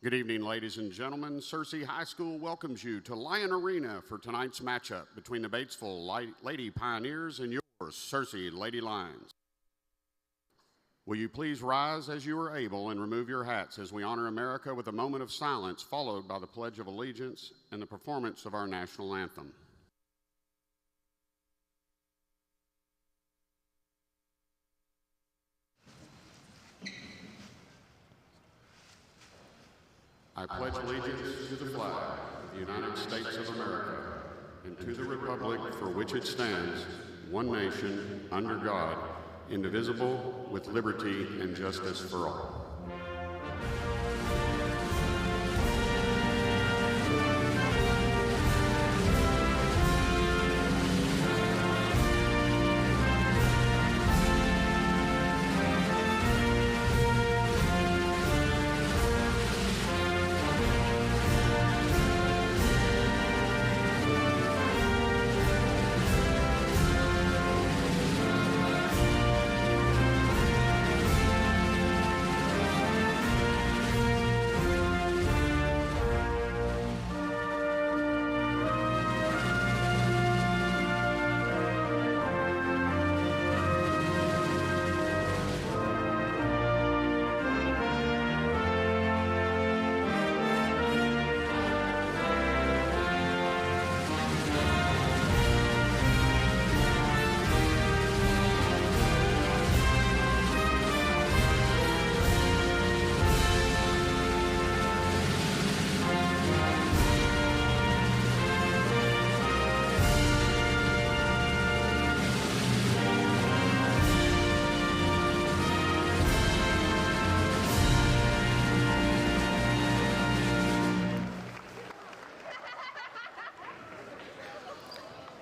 Good evening, ladies and gentlemen. Searcy High School welcomes you to Lion Arena for tonight's matchup between the Batesville Lady Pioneers and your Searcy Lady Lions. Will you please rise as you are able and remove your hats as we honor America with a moment of silence followed by the Pledge of Allegiance and the performance of our national anthem. I pledge allegiance to the flag of the United States of America and to the republic for which it stands, one nation, under God, indivisible, with liberty and justice for all.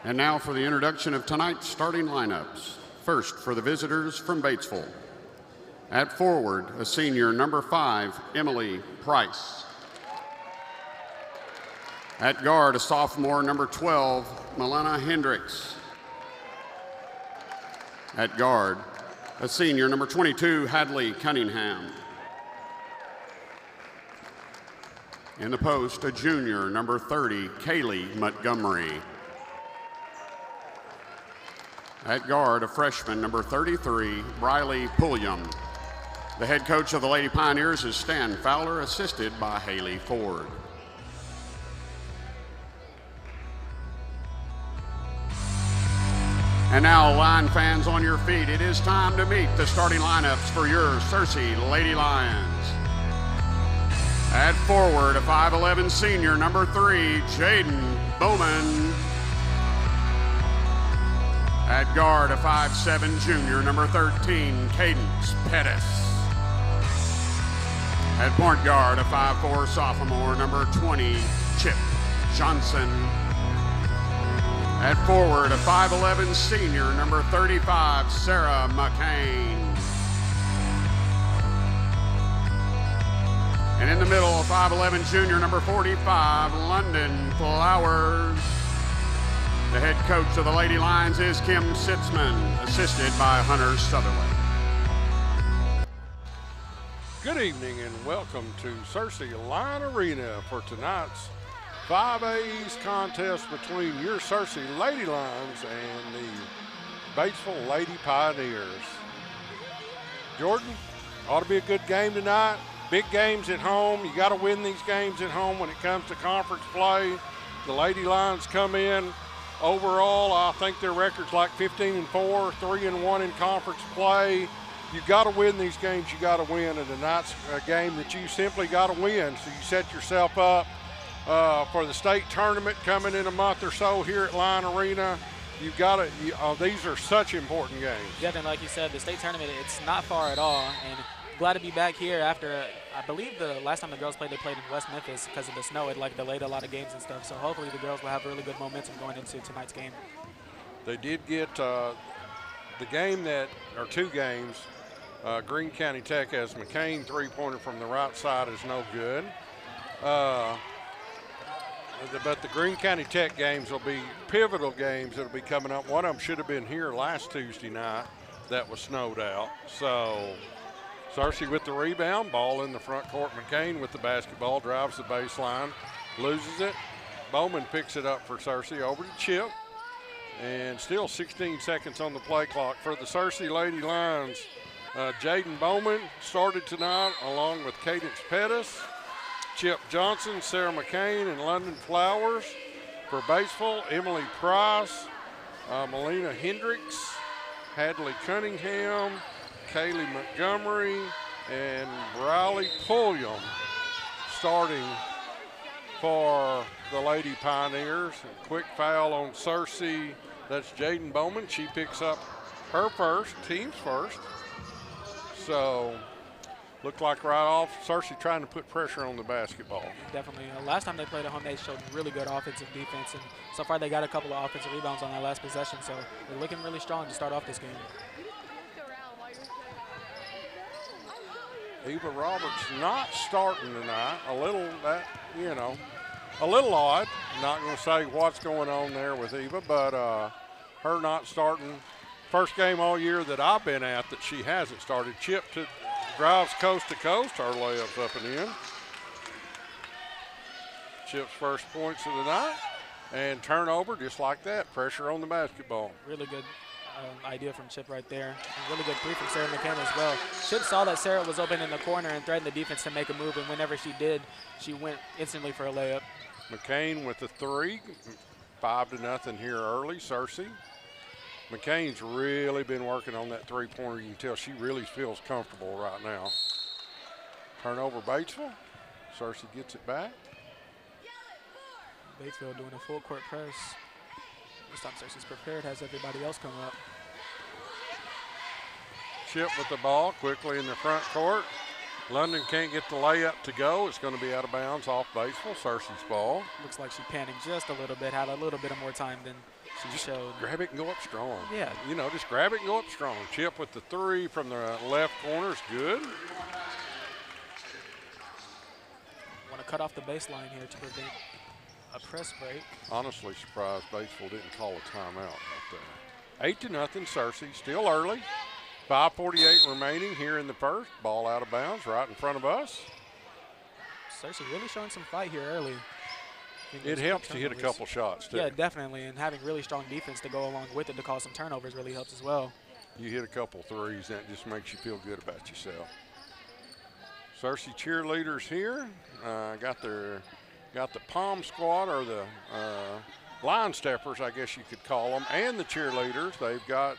And now for the introduction of tonight's starting lineups. First, for the visitors from Batesville. At forward, a senior, number 5, Emily Price. At guard, a sophomore, number 12, Milena Hendricks. At guard, a senior, number 22, Hadley Cunningham. In the post, a junior, number 30, Kaylee Montgomery. At guard, a freshman, number 33, Briley Pulliam. The head coach of the Lady Pioneers is Stan Fowler, assisted by Haley Ford. And now, Lion fans on your feet, it is time to meet the starting lineups for your Searcy Lady Lions. At forward, a 5'11 senior, number 3, Jaden Bowman. At guard, a 5'7 junior, number 13, Cadence Pettis. At point guard, a 5'4 sophomore, number 20, Chip Johnson. At forward, a 5'11 senior, number 35, Sarah McCain. And in the middle, a 5'11 junior, number 45, London Flowers. The head coach of the Lady Lions is Kim Sitzman, assisted by Hunter Sutherland. Good evening and welcome to Searcy Lion Arena for tonight's 5A's contest between your Searcy Lady Lions and the Batesville Lady Pioneers. Jordan, ought to be a good game tonight. Big games at home. You got to win these games at home when it comes to conference play. The Lady Lions come in. Overall, I think their record's like 15-4, 3-1 in conference play. You got to win these games. You got to win, and tonight's a game that you simply got to win. So you set yourself up for the state tournament coming in a month or so here at Lion Arena. You've got to. These are such important games. Yeah, and like you said, the state tournament, it's not far at all, and glad to be back here after, I believe the last time the girls played, they played in West Memphis because of the snow. It delayed a lot of games and stuff. So hopefully the girls will have really good momentum going into tonight's game. They did get the game or two games. Greene County Tech has McCain three-pointer from the right side is no good. But the Greene County Tech games will be pivotal games that will be coming up. One of them should have been here last Tuesday night. That was snowed out. So Cersei with the rebound, ball in the front court. McCain with the basketball, drives the baseline, loses it. Bowman picks it up for Cersei, over to Chip. And still 16 seconds on the play clock for the Cersei Lady Lions. Jaden Bowman started tonight along with Cadence Pettis, Chip Johnson, Sarah McCain, and London Flowers. For Batesville, Emily Price, Melina Hendricks, Hadley Cunningham, Kaylee Montgomery, and Riley Pulliam starting for the Lady Pioneers. A quick foul on Cersei. That's Jaden Bowman. She picks up her first, team's first. So, looked like right off, Cersei trying to put pressure on the basketball. Definitely. Last time they played at home, they showed really good offensive defense, and so far they got a couple of offensive rebounds on that last possession, so they're looking really strong to start off this game. Eva Roberts not starting tonight. A little a little odd. Not going to say what's going on there with Eva, but her not starting. First game all year that I've been at that she hasn't started. Chip drives coast to coast. Her layups up and in. Chip's first points of the night. And turnover just like that. Pressure on the basketball. Really good idea from Chip right there. And really good three from Sarah McCain as well. Chip saw that Sarah was open in the corner and threatened the defense to make a move, and whenever she did, she went instantly for a layup. McCain with the three. 5-0 here early. Cersei. McCain's really been working on that three-pointer. You can tell she really feels comfortable right now. Turnover Batesville. Cersei gets it back. Batesville doing a full court press. This time Cersei's prepared, has everybody else come up. Chip with the ball quickly in the front court. London can't get the layup to go. It's going to be out of bounds off Batesville. Cersei's ball. Looks like she panicked just a little bit, had a little bit of more time than she showed. Grab it and go up strong. Yeah. You know, just grab it and go up strong. Chip with the three from the left corner is good. Want to cut off the baseline here to prevent a press break. Honestly surprised Batesville didn't call a timeout right there. 8-0 Cersei, still early. 5:48 remaining here in the first. Ball out of bounds right in front of us. Cersei really showing some fight here early. It helps to hit a couple shots too. Yeah, definitely, and having really strong defense to go along with it to cause some turnovers really helps as well. You hit a couple threes, that just makes you feel good about yourself. Cersei cheerleaders here. Got the Palm Squad, or the line steppers, I guess you could call them, and the cheerleaders. They've got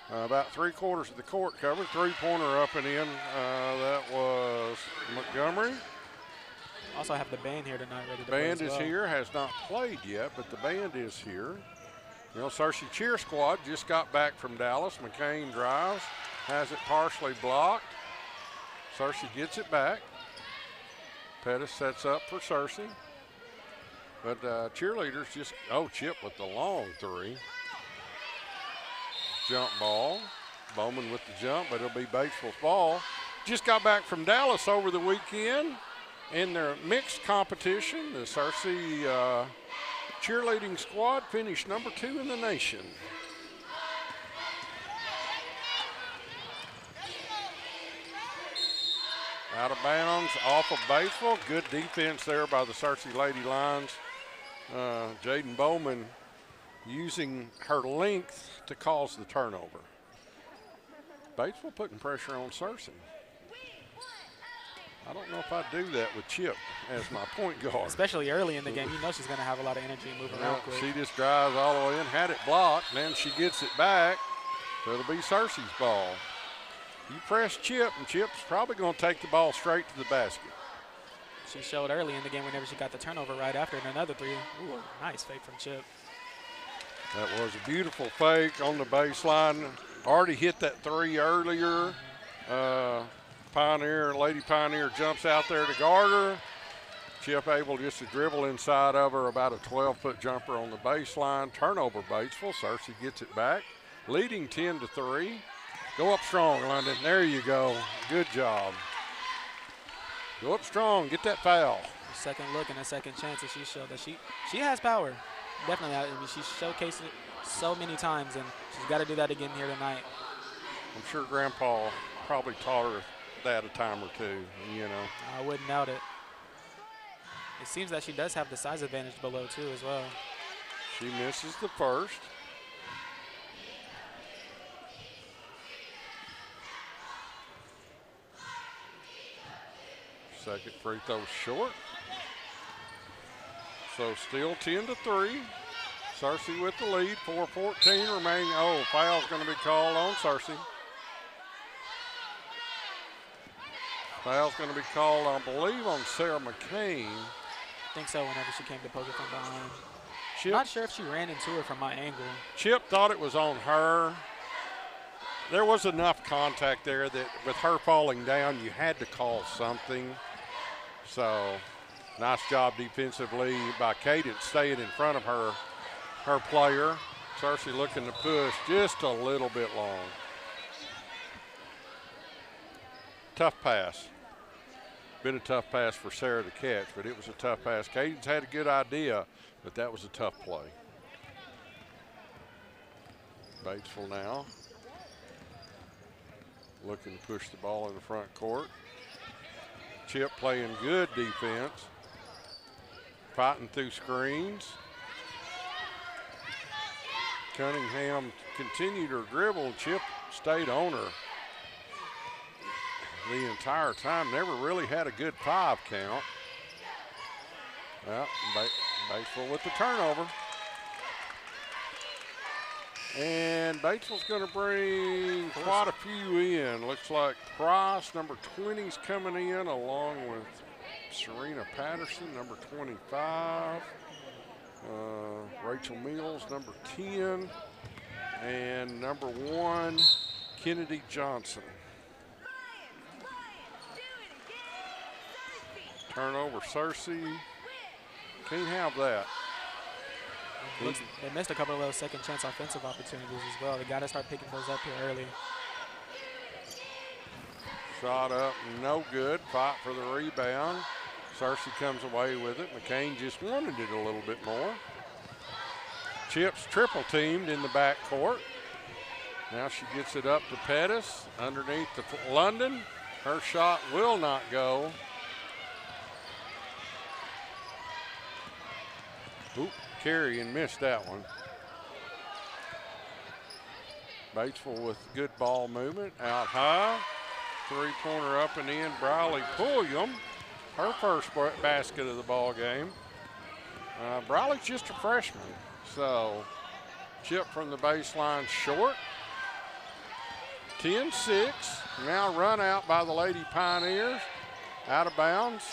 about 3/4 of the court covered. Three-pointer up and in. That was Montgomery. Also have the band here tonight ready to play Band is here, has not played yet, but the band is here. You know, Cersei cheer squad just got back from Dallas. McCain drives, has it partially blocked. Cersei gets it back. Pettis sets up for Cersei. But cheerleaders just, Chip with the long three. Jump ball. Bowman with the jump, but it'll be Batesville's ball. Just got back from Dallas over the weekend in their mixed competition. The Cersei cheerleading squad finished number 2 in the nation. Out of bounds off of Batesville. Good defense there by the Cersei Lady Lions. Jaden Bowman using her length to cause the turnover. Batesville putting pressure on Cersei. I don't know if I'd do that with Chip as my point guard. Especially early in the game. You know she's going to have a lot of energy and move around quick. She just drives all the way in, had it blocked, and then she gets it back. So it'll be Cersei's ball. You press Chip, and Chip's probably going to take the ball straight to the basket. She showed early in the game whenever she got the turnover right after, and another three. Ooh, nice fake from Chip. That was a beautiful fake on the baseline. Already hit that three earlier. Lady Pioneer jumps out there to guard her. Chip able just to dribble inside of her, about a 12-foot jumper on the baseline. Turnover Batesville. Cersei gets it back, leading 10-3. Go up strong, London. There you go. Good job. Go up strong. Get that foul. A second look and a second chance, and she showed that she has power. Definitely. I mean, she's showcased it so many times, and she's got to do that again here tonight. I'm sure Grandpa probably taught her that a time or two, you know. I wouldn't doubt it. It seems that she does have the size advantage below, too, as well. She misses the first. Second free throw short. So still 10-3. Searcy with the lead. 4:14 remaining. Oh, foul's going to be called on Searcy. Foul's going to be called, I believe, on Sarah McCain. I think so, whenever she came to poke it from behind. Chip, Not sure if she ran into her from my angle. Chip thought it was on her. There was enough contact there that with her falling down, you had to call something. So, nice job defensively by Cadence staying in front of her player. Searcy looking to push just a little bit long. Tough pass. Been a tough pass for Sarah to catch, but it was a tough pass. Cadence had a good idea, but that was a tough play. Batesville now looking to push the ball in the front court. Chip playing good defense, fighting through screens. Cunningham continued her dribble. Chip stayed on her the entire time. Never really had a good 5 count. Well, Batesville with the turnover. And Batesville's going to bring quite a few in. Looks like Price, number 20, is coming in, along with Serena Patterson, number 25. Rachel Mills, number 10. And number 1, Kennedy Johnson. Turnover, Searcy. Can't have that. They missed a couple of those second chance offensive opportunities as well. They got to start picking those up here early. Shot up, no good. Fight for the rebound. Searcy comes away with it. McCain just wanted it a little bit more. Chip's triple teamed in the backcourt. Now she gets it up to Pettis underneath the London. Her shot will not go. Oop, carry and missed that one. Batesville with good ball movement. Out high. Three-pointer up and in. Briley Pulliam, her first basket of the ball game. Briley's just a freshman. So, chip from the baseline short. 10-6. Now run out by the Lady Pioneers. Out of bounds.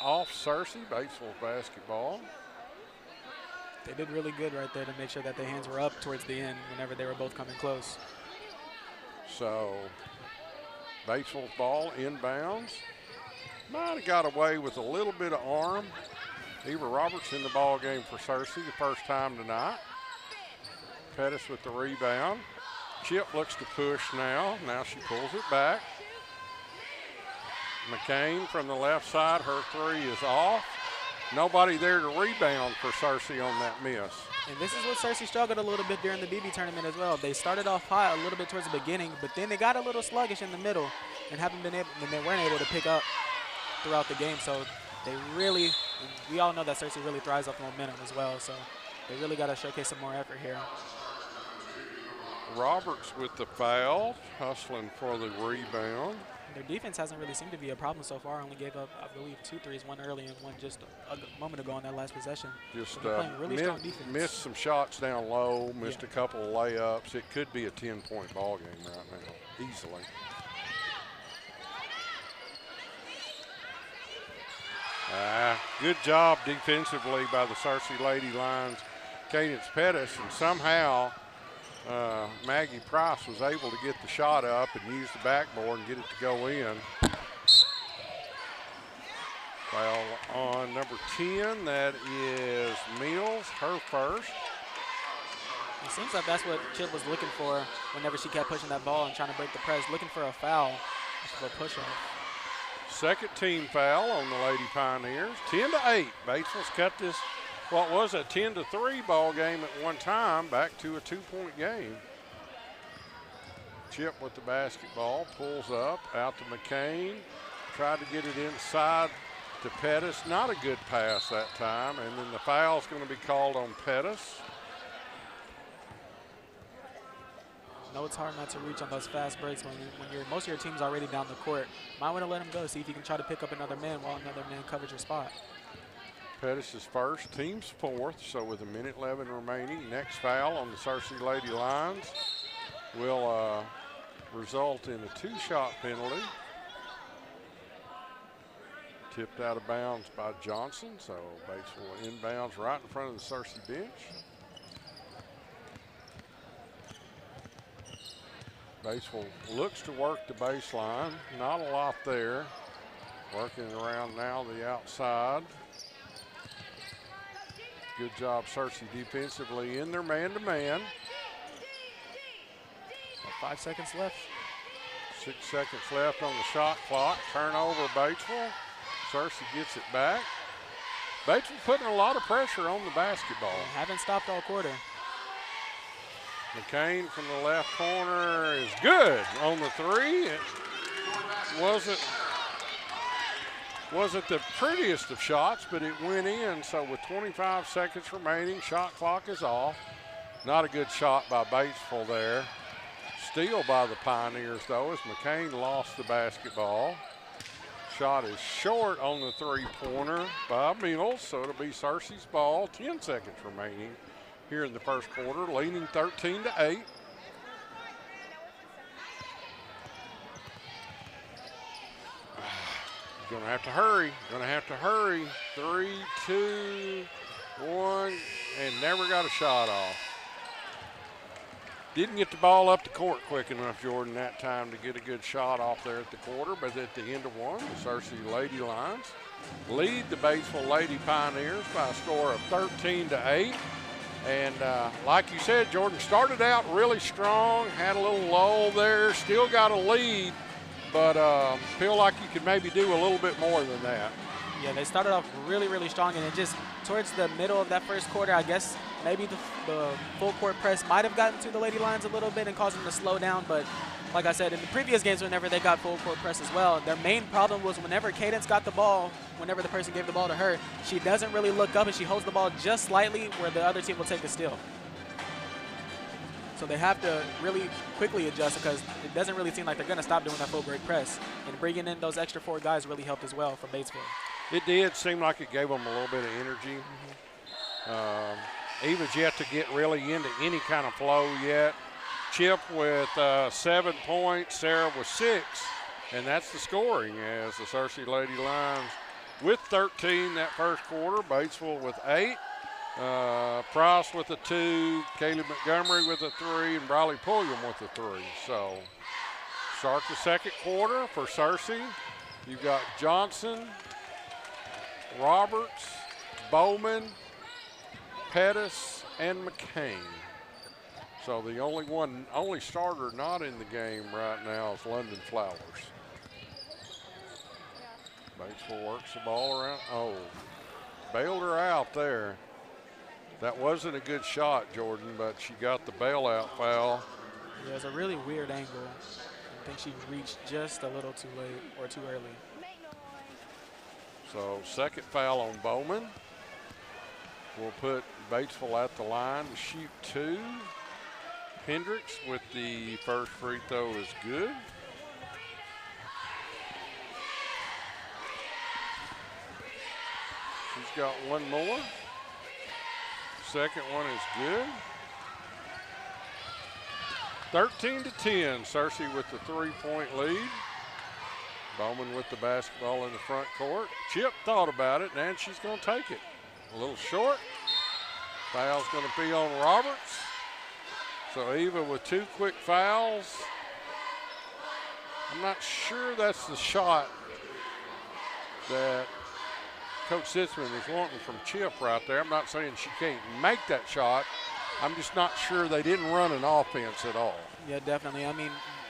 Off Searcy. Batesville basketball. They did really good right there to make sure that their hands were up towards the end whenever they were both coming close. So, Batesville's ball inbounds. Might have got away with a little bit of arm. Eva Roberts in the ball game for Searcy the first time tonight. Pettis with the rebound. Chip looks to push now. Now she pulls it back. McCain from the left side. Her 3 is off. Nobody there to rebound for Searcy on that miss. And this is what Searcy struggled a little bit during the BB tournament as well. They started off hot a little bit towards the beginning, but then they got a little sluggish in the middle and they weren't able to pick up throughout the game. So they really, we all know that Searcy really thrives off momentum as well. So they really got to showcase some more effort here. Roberts with the foul, hustling for the rebound. Their defense hasn't really seemed to be a problem so far. Only gave up, I believe, 2 threes, one early and one just a moment ago on that last possession. Just playing really strong defense. Missed some shots down low, missed a couple of layups. It could be a 10-point ball game right now, easily. Good job defensively by the Searcy Lady Lions. Cadence Pettis, and somehow Maggie Price was able to get the shot up and use the backboard and get it to go in. Foul on number 10, that is Mills, her first. It seems like that's what Chip was looking for whenever she kept pushing that ball and trying to break the press, looking for a foul, for a push-off. Second team foul on the Lady Pioneers. 10-8. Batesville's cut this, what was a 10-3 ball game at one time, back to a 2-point game. Chip with the basketball, pulls up, out to McCain. Tried to get it inside to Pettis. Not a good pass that time, and then the foul's going to be called on Pettis. No, it's hard not to reach on those fast breaks when most of your team's already down the court. Might want to let him go, see if you can try to pick up another man while another man covers your spot. Pettis is first, team's fourth, so with 1:11 remaining, next foul on the Searcy Lady Lions will result in a 2-shot penalty. Tipped out of bounds by Johnson, so Batesville inbounds right in front of the Searcy bench. Batesville looks to work the baseline, not a lot there. Working around now the outside. Good job, Searcy, defensively in their man-to-man. 5 seconds left. 6 seconds left on the shot clock. Turnover, Batesville. Searcy gets it back. Batesville putting a lot of pressure on the basketball. They haven't stopped all quarter. McCain from the left corner is good on the three. It wasn't the prettiest of shots, but it went in. So with 25 seconds remaining, shot clock is off. Not a good shot by Batesville there. Steal by the Pioneers, though, as McCain lost the basketball. Shot is short on the three-pointer by Mills, so it'll be Searcy's ball. 10 seconds remaining here in the first quarter, leading 13-8. Gonna have to hurry, gonna have to hurry. 3, 2, 1, and never got a shot off. Didn't get the ball up the court quick enough, Jordan, that time to get a good shot off there at the quarter, but at the end of one, the Searcy Lady Lions lead the Batesville Lady Pioneers by a score of 13-8. And like you said, Jordan, started out really strong, had a little lull there, still got a lead, but feel like you could maybe do a little bit more than that. Yeah, they started off really, really strong, and it just towards the middle of that first quarter, I guess maybe the full court press might have gotten to the Lady Lions a little bit and caused them to slow down. But like I said, in the previous games, whenever they got full court press as well, their main problem was whenever Cadence got the ball, whenever the person gave the ball to her, she doesn't really look up and she holds the ball just slightly where the other team will take a steal. So they have to really quickly adjust because it doesn't really seem like they're going to stop doing that full break press. And bringing in those extra 4 guys really helped as well from Batesville. It did seem like it gave them a little bit of energy. Eva's yet to get really into any kind of flow yet. Chip with 7 points, Sarah with 6, and that's the scoring as the Searcy Lady Lions with 13 that first quarter, Batesville with 8, Price with a 2, Kaylee Montgomery with a 3, and Briley Pulliam with a 3. So start the second quarter for Searcy. You've got Johnson, Roberts, Bowman, Pettis, and McCain. So the only starter not in the game right now is London Flowers. Batesville works the ball around. Oh, bailed her out there. That wasn't a good shot, Jordan, but she got the bailout foul. Yeah, it's a really weird angle. I think she reached just a little too late or too early. So second foul on Bowman. We'll put Batesville at the line to shoot 2. Hendricks with the first free throw is good. She's got one more. Second one is good. 13-10, Searcy with the 3-point lead. Bowman with the basketball in the front court. Chip thought about it, and she's going to take it. A little short. Foul's going to be on Roberts. So Eva with 2 quick fouls. I'm not sure that's the shot that Coach Sitzman is wanting from Chip right there. I'm not saying she can't make that shot. I'm just not sure they didn't run an offense at all. Yeah, definitely. I mean,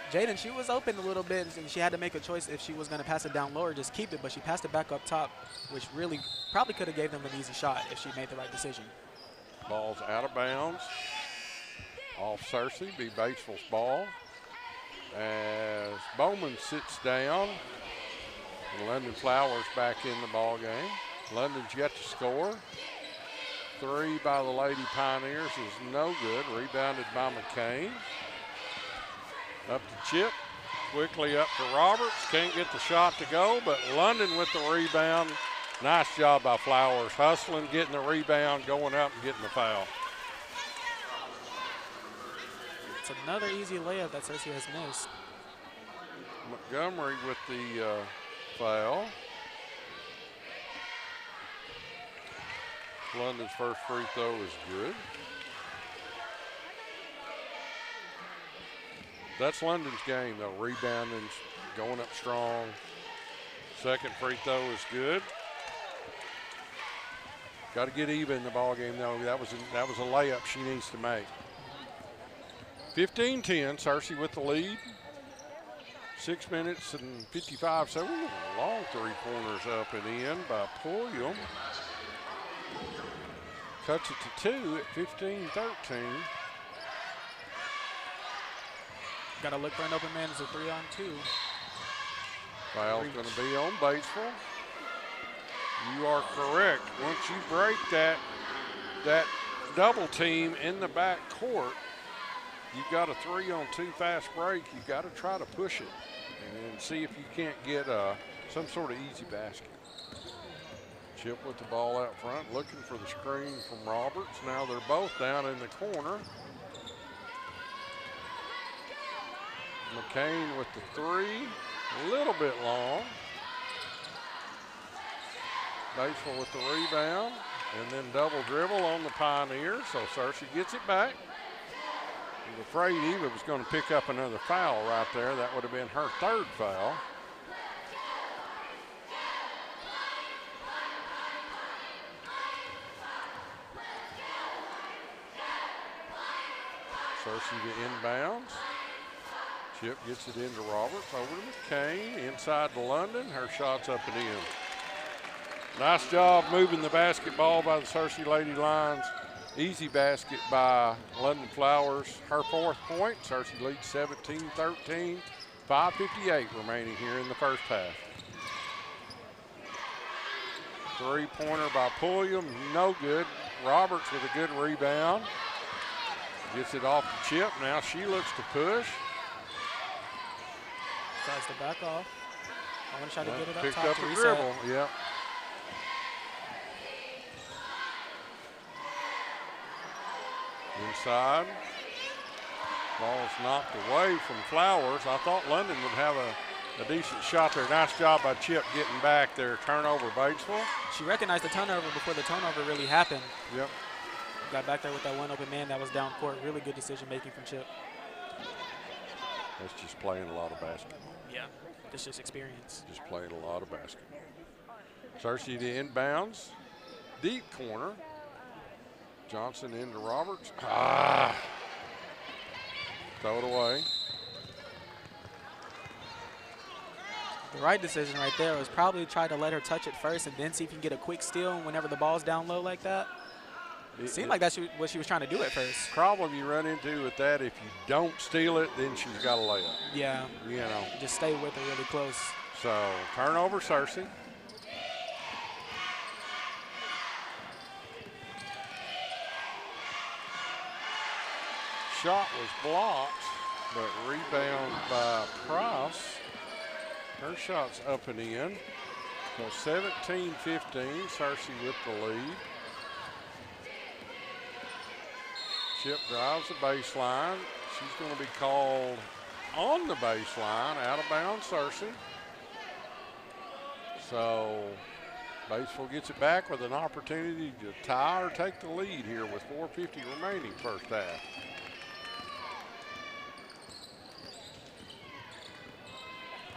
Jaden, she was open a little bit, and she had to make a choice if she was going to pass it down low or just keep it, but she passed it back up top, which really probably could have gave them an easy shot if she made the right decision. Ball's out of bounds. Off Searcy, be Batesville's ball. as Bowman sits down. London Flowers back in the ball game. London's yet to score. 3 by the Lady Pioneers is no good. Rebounded by McCain. Up to Chip. Quickly up to Roberts. Can't get the shot to go, but London with the rebound. Nice job by Flowers. Hustling, getting the rebound, going up and getting the foul. It's another easy layup that Cersei has missed. Montgomery with the foul. London's first free throw is good. That's London's game, though. Rebounding, going up strong. Second free throw is good. Got to get even in the ball game, though. That was a layup she needs to make. 15-10, Cersei with the lead. 6 minutes and 55 seconds. Long three-pointers up and in by Pulliam. Cuts it to 2 at 15-13. Got to look for an open man as a 3-on-2. Foul's going to be on Batesville. You are correct. Once you break that double team in the back court, you've got a 3-on-2 fast break. You've got to try to push it and see if you can't get some sort of easy basket. Chip with the ball out front, looking for the screen from Roberts. Now they're both down in the corner. McCain with the 3, a little bit long. Batesville with the rebound, and then double dribble on the Pioneers, so Cersei gets it back. I was afraid Eva was going to pick up another foul right there. That would have been her 3rd foul. Cersei to inbounds. Chip gets it into Roberts, over to McCain, inside to London. Her shot's up and in. Nice job moving the basketball by the Cersei Lady Lions. Easy basket by London Flowers. Her 4th point. Cersei leads 17-13. 5:58 remaining here in the first half. Three-pointer by Pulliam, no good. Roberts with a good rebound. Gets it off to Chip. Now she looks to push. Tries to back off. I want to try to get it up Picked top up to a reset. dribble, yeah. Inside. Ball's knocked away from Flowers. I thought London would have a decent shot there. Nice job by Chip getting back there. Turnover, Batesville. She recognized the turnover before the turnover really happened. Yep. Got back there with that one open man that was down court. Really good decision making from Chip. That's just playing a lot of basketball. Yeah, it's just experience. Just playing a lot of basketball. Cersei to inbounds. Deep corner. Johnson into Roberts. Throw it away. The right decision right there was probably try to let her touch it first and then see if you can get a quick steal whenever the ball's down low like that. It seemed like that's what she was trying to do at first. Problem you run into with that, if you don't steal it, then she's got a layup. Yeah. You know. Just stay with her really close. So, turnover, Cersei. Shot was blocked, but rebound by Price. Her shot's up and in. So 17-15, Cersei with the lead. Chip drives the baseline. She's going to be called on the baseline, out of bounds, Cersei. So Batesville gets it back with an opportunity to tie or take the lead here with 4:50 remaining first half.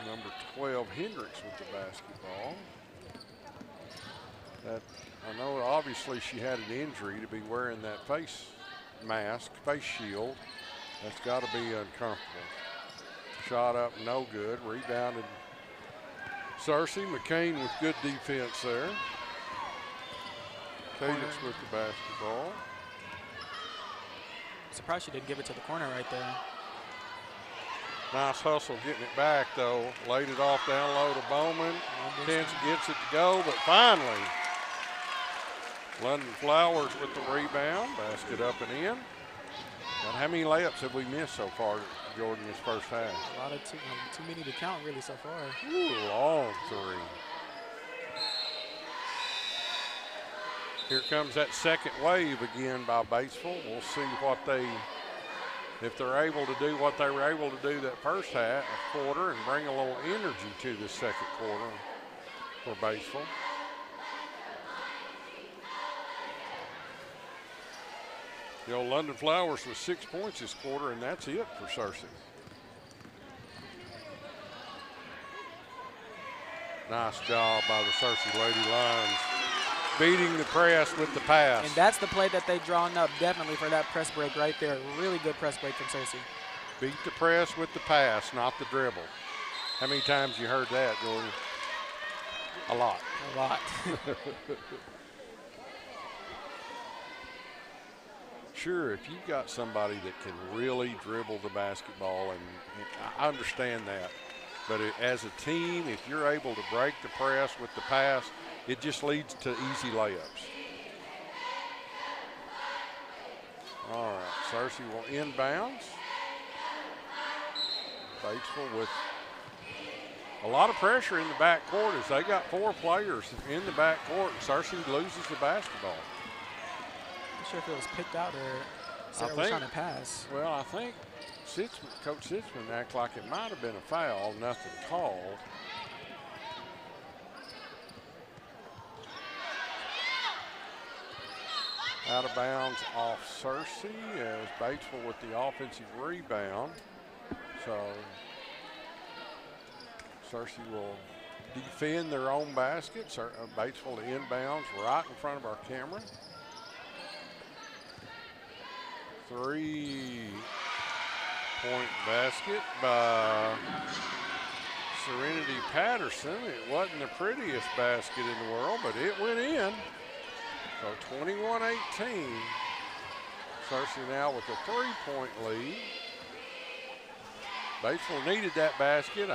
Number 12, Hendricks with the basketball. I know obviously she had an injury to be wearing that face mask, face shield. That's got to be uncomfortable. Shot up, no good. Rebounded Cersei. McCain with good defense there. Cadence with the basketball. Surprised she didn't give it to the corner right there. Nice hustle getting it back, though. Laid it off down low to Bowman. Chance gets it to go, but finally, London Flowers with the rebound. Basket up and in. But how many layups have we missed so far, Jordan, this first half? A lot of too many to count, really, so far. Ooh, long three. Here comes that second wave again by Batesville. We'll see if they're able to do what they were able to do that first half, quarter, and bring a little energy to this second quarter for Batesville. The old London Flowers with 6 points this quarter, and that's it for Searcy. Nice job by the Searcy Lady Lions, beating the press with the pass. And that's the play that they drawn up definitely for that press break right there. Really good press break from Searcy. Beat the press with the pass, not the dribble. How many times you heard that, Jordan? A lot. A lot. Sure, if you've got somebody that can really dribble the basketball, and I understand that, but as a team, if you're able to break the press with the pass, it just leads to easy layups. All right, Searcy will inbounds. Batesville with a lot of pressure in the backcourt as they got 4 players in the backcourt, and Searcy loses the basketball. Not sure if it was picked out or Sarah was trying to pass. Well, I think Coach Sitzman acted like it might have been a foul, nothing called. Out of bounds off Searcy as Batesville with the offensive rebound. So Searcy will defend their own basket. Batesville to inbounds right in front of our camera. 3-point basket by Serenity Patterson. It wasn't the prettiest basket in the world, but it went in. So 21-18. Searcy now with a 3-point lead. Batesville needed that basket.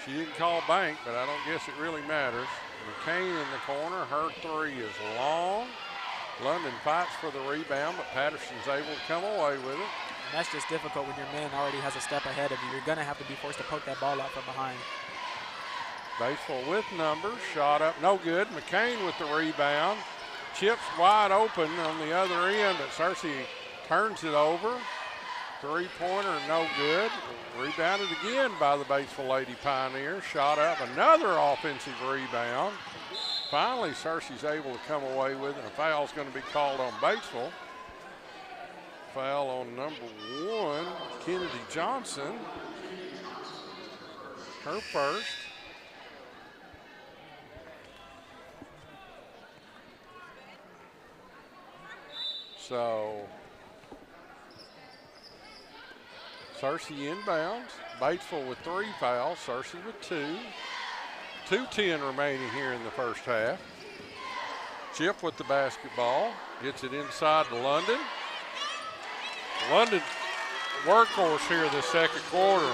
She didn't call bank, but I don't guess it really matters. McCain in the corner. Her 3 is long. London fights for the rebound, but Patterson's able to come away with it. And that's just difficult when your man already has a step ahead of you. You're going to have to be forced to poke that ball out from behind. Batesville with numbers. Shot up, no good. McCain with the rebound. Chips wide open on the other end, but Searcy turns it over. 3-pointer, no good. Rebounded again by the Batesville Lady Pioneers. Shot up, another offensive rebound. Finally, Searcy's able to come away with it, and a foul's going to be called on Batesville. Foul on number 1, Kennedy Johnson. Her first. So Searcy inbounds. Batesville with 3 fouls. Searcy with 2. 2:10 remaining here in the first half. Chip with the basketball. Gets it inside to London. London workhorse here this second quarter.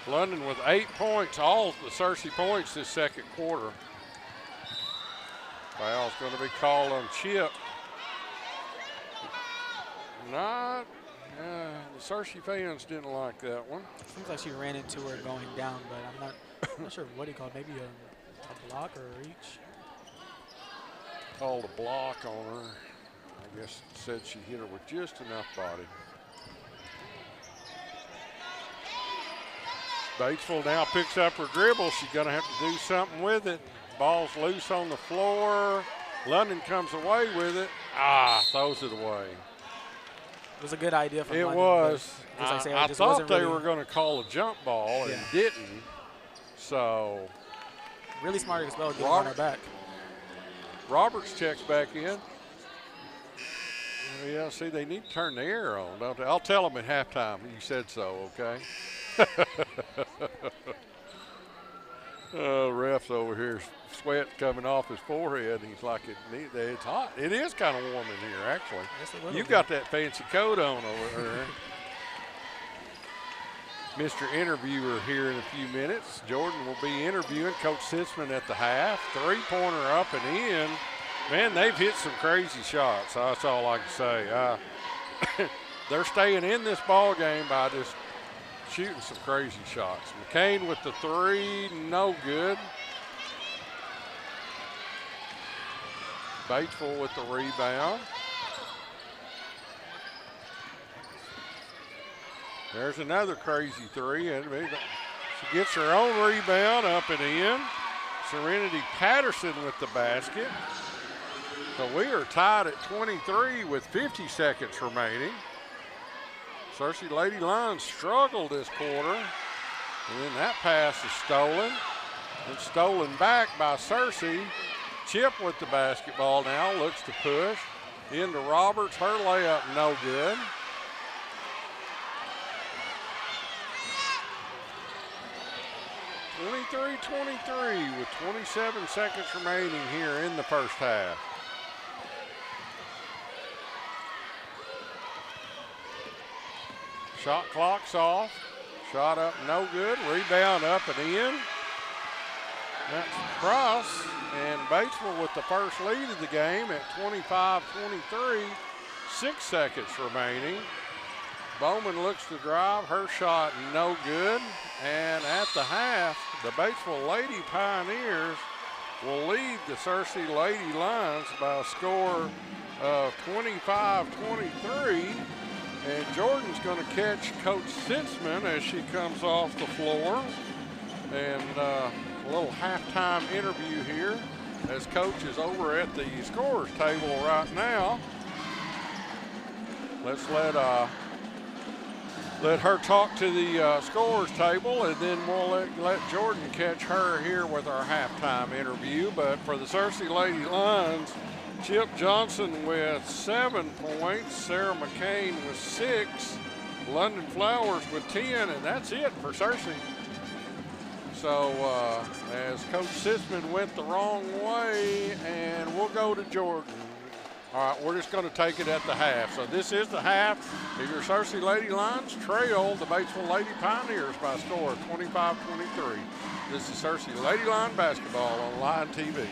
London with 8 points, all the Searcy points this second quarter. Foul's going to be called on Chip. The Searcy fans didn't like that one. Seems like she ran into her going down, but I'm not sure what he called. Maybe a block or a reach. Called a block on her. I guess said she hit her with just enough body. Batesville now picks up her dribble. She's going to have to do something with it. Ball's loose on the floor. London comes away with it. Throws it away. It was a good idea from London. It was. I thought they were going to call a jump ball and didn't. So. Really smart as well, getting on her back. Roberts checks back in. Yeah, see, they need to turn the air on, don't they? I'll tell them at halftime. You said so, okay? Ref's over here, sweat coming off his forehead. He's like, it's hot. It is kind of warm in here, actually. Yes, You got that fancy coat on over there. Mr. Interviewer here in a few minutes. Jordan will be interviewing Coach Sitzman at the half. Three-pointer up and in. Man, they've hit some crazy shots. That's all I can say. They're staying in this ball game by just shooting some crazy shots. McCain with the three, no good. Batesville with the rebound. There's another crazy three, and she gets her own rebound up and in. Serenity Patterson with the basket. So we are tied at 23 with 50 seconds remaining. Searcy Lady Lions struggled this quarter, and then that pass is stolen. And stolen back by Searcy. Chip with the basketball now, looks to push. Into Roberts, her layup no good. (23-23) with 27 seconds remaining here in the first half. Shot clock's off. Shot up no good. Rebound up and in. That's Cross, and Batesville with the first lead of the game at 25-23. 6 seconds remaining. Bowman looks to drive. Her shot no good. And at the half, the Batesville Lady Pioneers will lead the Searcy Lady Lions by a score of 25-23. And Jordan's going to catch Coach Sitzman as she comes off the floor. And a little halftime interview here as Coach is over at the scorers table right now. Let's let her talk to the scorers table, and then we'll let Jordan catch her here with our halftime interview. But for the Searcy Lady Lions, Chip Johnson with 7 points, Sarah McCain with 6, London Flowers with 10, and that's it for Searcy. So as Coach Sitzman went the wrong way, and we'll go to Jordan. All right, we're just going to take it at the half. So this is the half. Your Searcy Lady Lions trail the Batesville Lady Pioneers by a score of 25-23. This is Searcy Lady Lion basketball on Lion TV.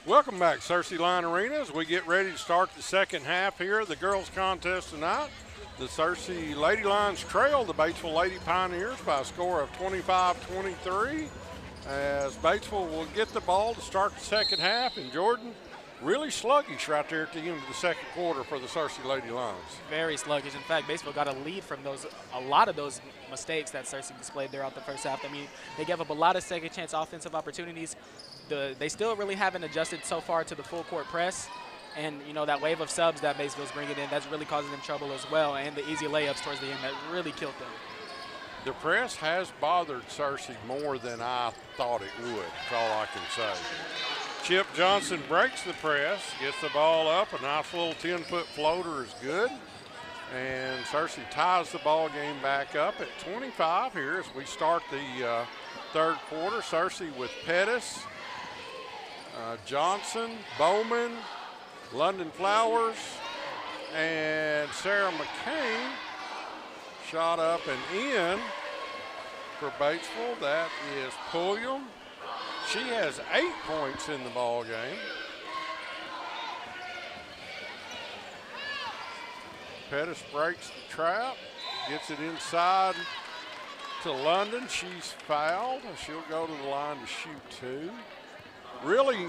Welcome back, Searcy Line Arena, as we get ready to start the second half here of the girls' contest tonight. The Searcy Lady Lions trail the Batesville Lady Pioneers by a score of 25-23. As Batesville will get the ball to start the second half, and Jordan, really sluggish right there at the end of the second quarter for the Searcy Lady Lions. Very sluggish. In fact, Batesville got a lead from a lot of those mistakes that Searcy displayed throughout the first half. I mean, they gave up a lot of second chance offensive opportunities. They still really haven't adjusted so far to the full court press. And, you know, that wave of subs that Batesville's bringing in, that's really causing them trouble as well. And the easy layups towards the end, that really killed them. The press has bothered Searcy more than I thought it would. That's all I can say. Chip Johnson breaks the press, gets the ball up. A nice little 10-foot floater is good. And Searcy ties the ball game back up at 25 here as we start the third quarter. Searcy with Pettis, Johnson, Bowman, London Flowers, and Sarah McCain. Shot up and in for Batesville. That is Pulliam. She has 8 points in the ball game. Pettis breaks the trap, gets it inside to London. She's fouled. She'll go to the line to shoot two. Really,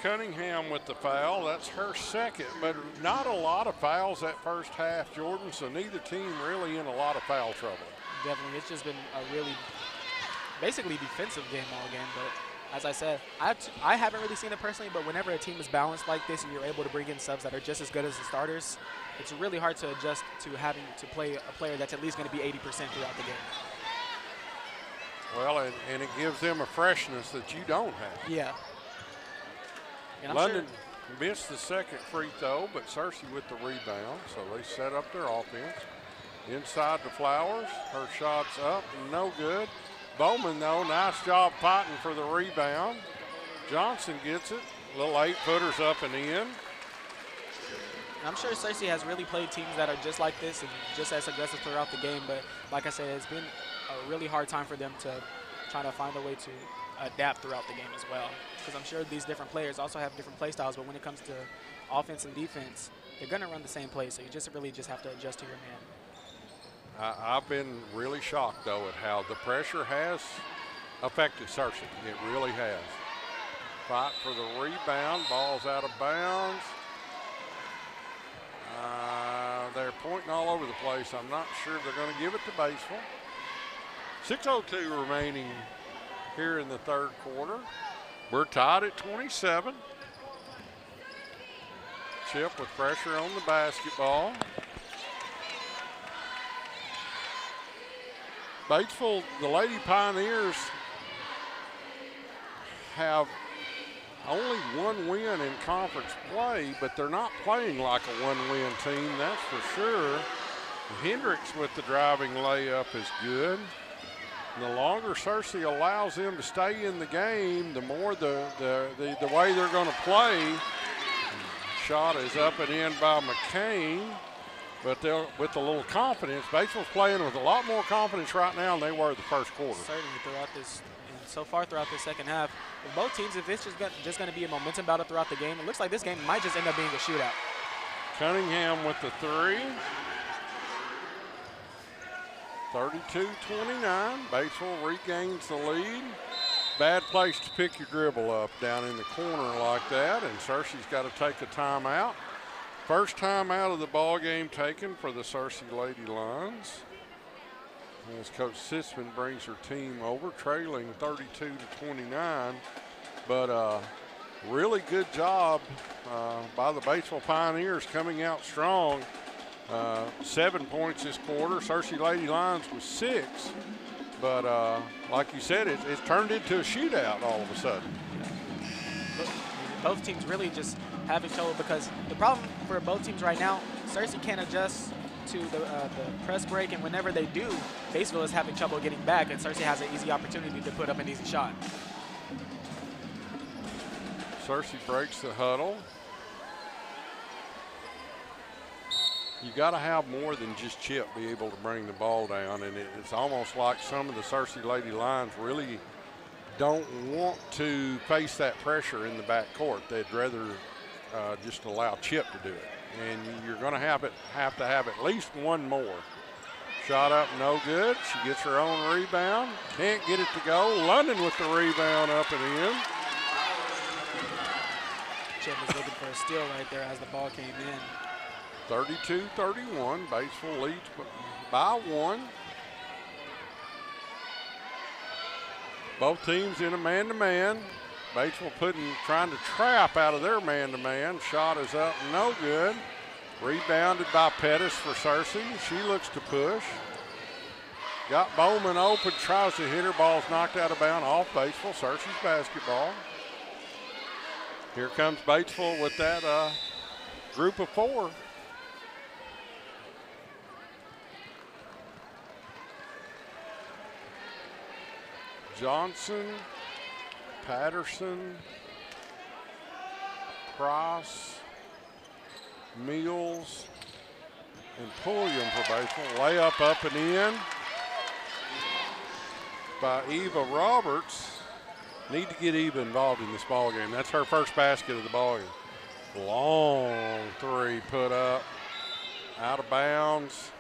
Cunningham with the foul. That's her second, but not a lot of fouls that first half, Jordan, so neither team really in a lot of foul trouble. Definitely. It's just been a really basically defensive game all game, but as I said, I haven't really seen it personally, but whenever a team is balanced like this and you're able to bring in subs that are just as good as the starters, it's really hard to adjust to having to play a player that's at least going to be 80% throughout the game. Well, and it gives them a freshness that you don't have. Yeah. London missed the second free throw, but Searcy with the rebound, so they set up their offense. Inside to Flowers, her shot's up, no good. Bowman, though, nice job fighting for the rebound. Johnson gets it, little 8-footers up and in. I'm sure Searcy has really played teams that are just like this and just as aggressive throughout the game, but like I said, it's been a really hard time for them to try to find a way to adapt throughout the game as well. Because I'm sure these different players also have different play styles, but when it comes to offense and defense, they're going to run the same play, so you just really have to adjust to your man. I've been really shocked, though, at how the pressure has affected Searcy. It really has. Fight for the rebound. Ball's out of bounds. They're pointing all over the place. I'm not sure they're going to give it to Batesville. 6:02 remaining here in the third quarter. We're tied at 27. Chip with pressure on the basketball. Batesville, the Lady Pioneers have only one win in conference play, but they're not playing like a one-win team, that's for sure. Hendricks with the driving layup is good. And the longer Searcy allows them to stay in the game, the more the way they're going to play. Shot is up and in by McCain. But with a little confidence, Batesville's playing with a lot more confidence right now than they were the first quarter. Certainly throughout this, and so far throughout the second half, with both teams, if it's just going to be a momentum battle throughout the game, it looks like this game might just end up being a shootout. Cunningham with the three. 32-29. Batesville regains the lead. Bad place to pick your dribble up down in the corner like that, and Searcy's got to take a timeout. First time out of the ball game taken for the Searcy Lady Lions. As Coach Sitzman brings her team over, trailing 32-29. But really good job by the Batesville Pioneers coming out strong. 7 points this quarter. Searcy Lady Lions with 6. But like you said, it's turned into a shootout all of a sudden. Both teams really just having trouble because the problem for both teams right now, Searcy can't adjust to the press break, and whenever they do, Batesville is having trouble getting back, and Searcy has an easy opportunity to put up an easy shot. Searcy breaks the huddle. You got to have more than just Chip be able to bring the ball down, and it's almost like some of the Searcy Lady Lions really don't want to face that pressure in the back court. They'd rather just allow Chip to do it. And you're going to have to have at least one more. Shot up, no good. She gets her own rebound. Can't get it to go. London with the rebound up and in. Chip was looking for a steal right there as the ball came in. 32-31. Batesville leads by 1. Both teams in a man-to-man. Batesville trying to trap out of their man-to-man. Shot is up, no good. Rebounded by Pettis for Searcy. She looks to push. Got Bowman open, tries to hit her. Ball's knocked out of bounds off Batesville. Searcy's basketball. Here comes Batesville with that group of 4. Johnson, Patterson, Price, Mills, and Pulliam for Batesville. Layup up and in by Eva Roberts. Need to get Eva involved in this ball game. That's her first basket of the ball game. Long 3 put up, out of bounds,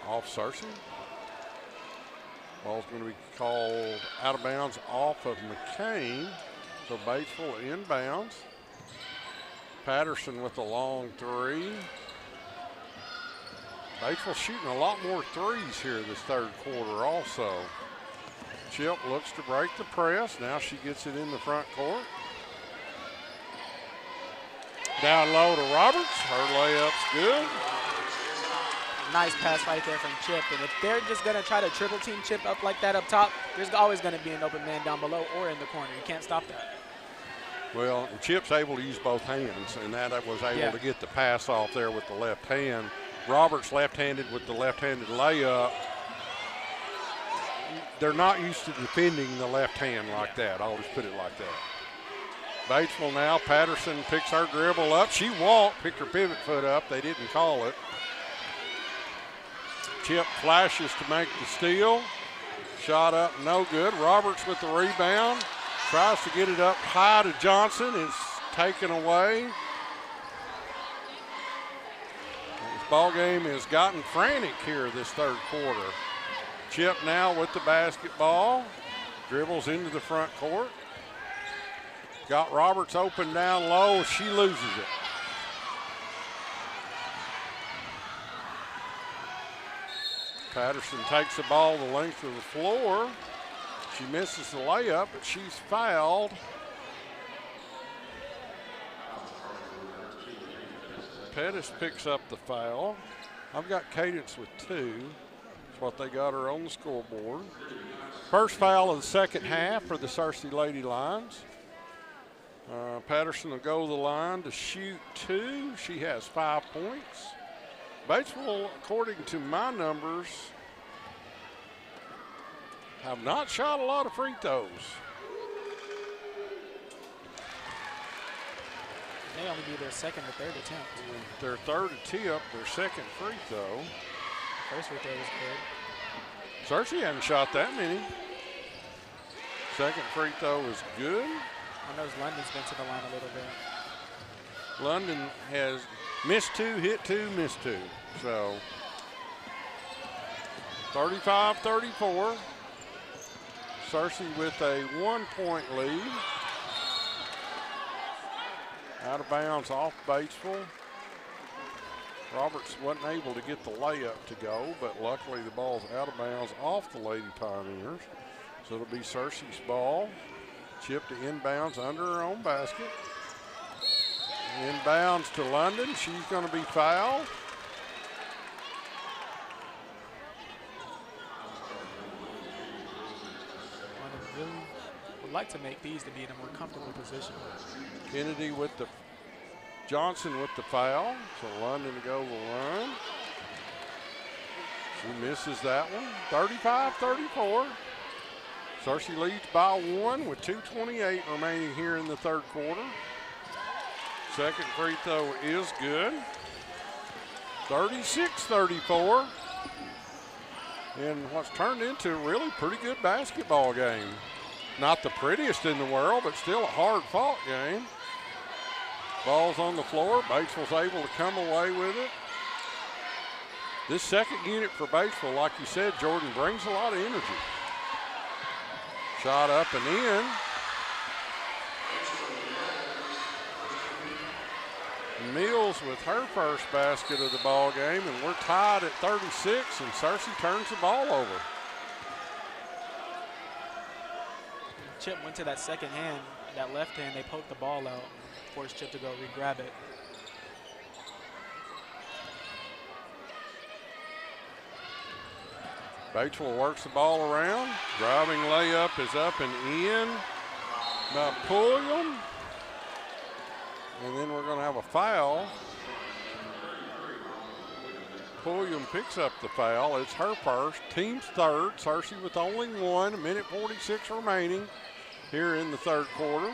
off Searcy. Ball's going to be called out of bounds off of McCain. So Batesville inbounds. Patterson with the long 3. Batesville shooting a lot more threes here this third quarter also. Chip looks to break the press. Now she gets it in the front court. Down low to Roberts. Her layup's good. Nice pass right there from Chip. And if they're just going to try to triple team Chip up like that up top, there's always going to be an open man down below or in the corner. You can't stop that. Well, Chip's able to use both hands, and that was able to get the pass off there with the left hand. Roberts left-handed with the left-handed layup. They're not used to defending the left hand like that. I'll just put it like that. Batesville now. Patterson picks her dribble up. She walked, picked her pivot foot up. They didn't call it. Chip flashes to make the steal. Shot up, no good. Roberts with the rebound. Tries to get it up high to Johnson. It's taken away. This ball game has gotten frantic here this third quarter. Chip now with the basketball. Dribbles into the front court. Got Roberts open down low. She loses it. Patterson takes the ball the length of the floor. She misses the layup, but she's fouled. Pettis picks up the foul. I've got Cadence with 2. That's what they got her on the scoreboard. First foul of the second half for the Searcy Lady Lions. Patterson will go to the line to shoot 2. She has 5 points. Batesville, according to my numbers, have not shot a lot of free throws. May only be their second or third attempt. Their third attempt, their second free throw. First free throw was good. Searcy hadn't shot that many. Second free throw is good. I know London's been to the line a little bit. London has missed 2, hit 2, missed 2. So 35-34. Searcy with a 1-point lead. Out of bounds off Batesville. Roberts wasn't able to get the layup to go, but luckily the ball's out of bounds off the Lady Pioneers. So it'll be Searcy's ball. Chip to inbounds under her own basket. Inbounds to London. She's going to be fouled. London really would like to make these to be in a more comfortable position. Kennedy with the Johnson with the foul. So London to go to the line. She misses that one. 35-34. Searcy leads by 1 with 2:28 remaining here in the third quarter. Second free throw is good. 36-34. in what's turned into a really pretty good basketball game. Not the prettiest in the world, but still a hard-fought game. Ball's on the floor. Batesville's able to come away with it. This second unit for Batesville, like you said, Jordan, brings a lot of energy. Shot up and in. Mills with her first basket of the ball game, and we're tied at 36, and Searcy turns the ball over. Chip went to that second hand, that left hand, they poked the ball out, forced Chip to go re-grab it. Batesville works the ball around. Driving layup is up and in by Pulliam. And then we're going to have a foul. Pulliam picks up the foul. It's her first, team's third. Searcy with only one, 1:46 remaining here in the third quarter.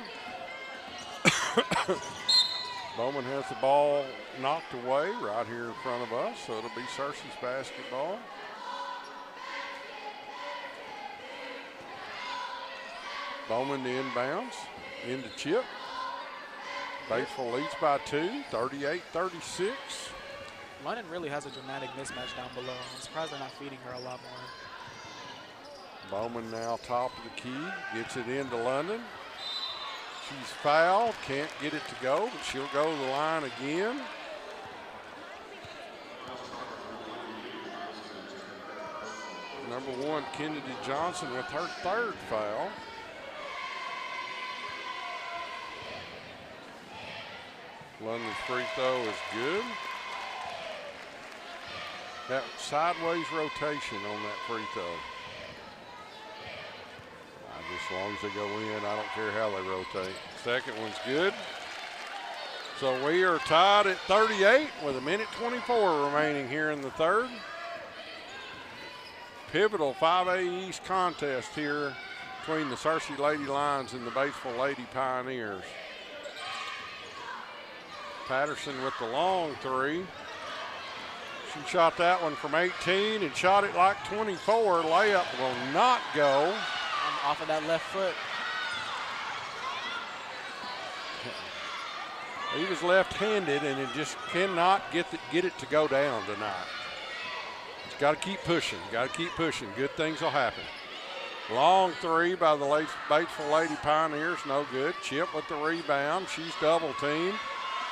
Bowman has the ball knocked away right here in front of us, so it'll be Searcy's basketball. Bowman to inbounds, into Chip. Batesville leads by 2, 38-36. London really has a dramatic mismatch down below. I'm surprised they're not feeding her a lot more. Bowman now top of the key, gets it into London. She's fouled, can't get it to go, but she'll go to the line again. Number 1, Kennedy Johnson with her third foul. London's free throw is good. That sideways rotation on that free throw. As long as they go in, I don't care how they rotate. Second one's good. So we are tied at 38 with 1:24 remaining here in the third. Pivotal 5A East contest here between the Searcy Lady Lions and the Batesville Lady Pioneers. Patterson with the long three. She shot that one from 18 and shot it like 24. Layup will not go. Off of that left foot. He was left-handed, and it just cannot get it to go down tonight. It's got to keep pushing. Got to keep pushing. Good things will happen. Long three by the Batesville Lady Pioneers, no good. Chip with the rebound. She's double-teamed.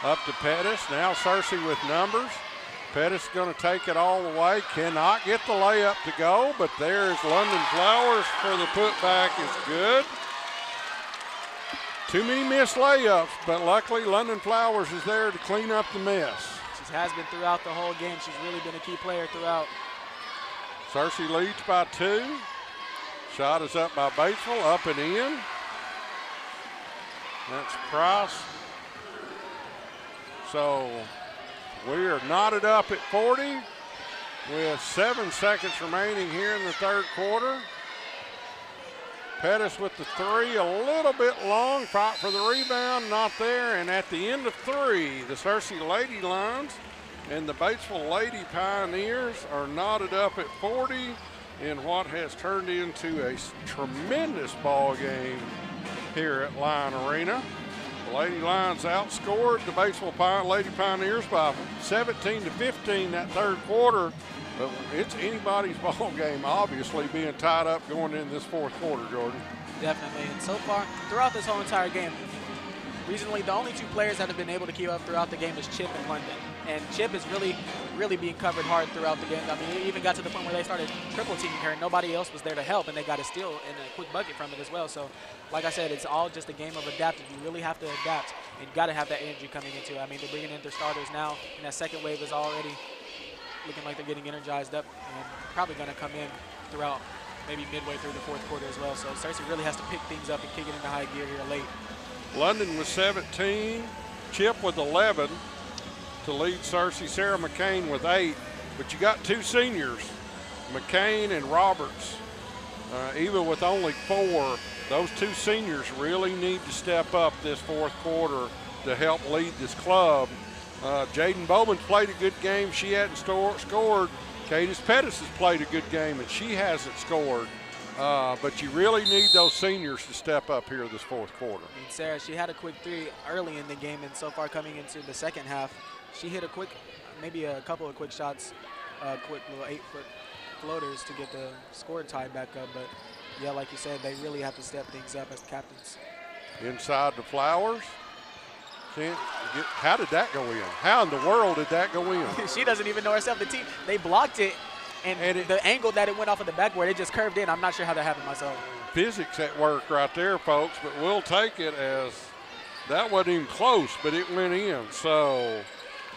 Up to Pettis. Now Searcy with numbers. Pettis going to take it all the way. Cannot get the layup to go, but there's London Flowers for the putback. Is good. Too many missed layups, but luckily London Flowers is there to clean up the mess. She has been throughout the whole game. She's really been a key player throughout. Searcy leads by 2. Shot is up by Batesville, up and in. That's Price. So we are knotted up at 40 with 7 seconds remaining here in the third quarter. Pettis with the three, a little bit long, fought for the rebound, not there. And at the end of 3, the Searcy Lady Lions and the Batesville Lady Pioneers are knotted up at 40 in what has turned into a tremendous ball game here at Lion Arena. The Lady Lions outscored the Batesville Lady Pioneers by 17-15 that third quarter. But it's anybody's ball game, obviously, being tied up going into this fourth quarter, Jordan. Definitely. And so far, throughout this whole entire game, recently the only 2 players that have been able to keep up throughout the game is Chip and London. And Chip is really being covered hard throughout the game. I mean, it even got to the point where they started triple teaming her and nobody else was there to help, and they got a steal and a quick bucket from it as well. So, like I said, it's all just a game of adapting. You really have to adapt, and you got to have that energy coming into it. I mean, they're bringing in their starters now, and that second wave is already looking like they're getting energized up and probably going to come in throughout maybe midway through the fourth quarter as well. So Searcy really has to pick things up and kick it into high gear here late. London with 17, Chip with 11 to lead Searcy. Sarah McCain with 8, but you got 2 seniors, McCain and Roberts. Even with only 4, those 2 seniors really need to step up this fourth quarter to help lead this club. Jaden Bowman played a good game. She hadn't scored Cadis Pettis has played a good game, and she hasn't scored. But you really need those seniors to step up here this fourth quarter. I mean, Sarah, she had a quick three early in the game, and so far coming into the second half, she hit a quick, maybe a couple of quick shots, quick little 8-foot floaters to get the score tied back up. But yeah, like you said, they really have to step things up as captains. Inside the Flowers. How did that go in? How in the world did that go in? She doesn't even know herself. The team, they blocked it. And the angle that it went off of the backboard, it just curved in. I'm not sure how that happened myself. Physics at work right there, folks, but we'll take it as that wasn't even close, but it went in. So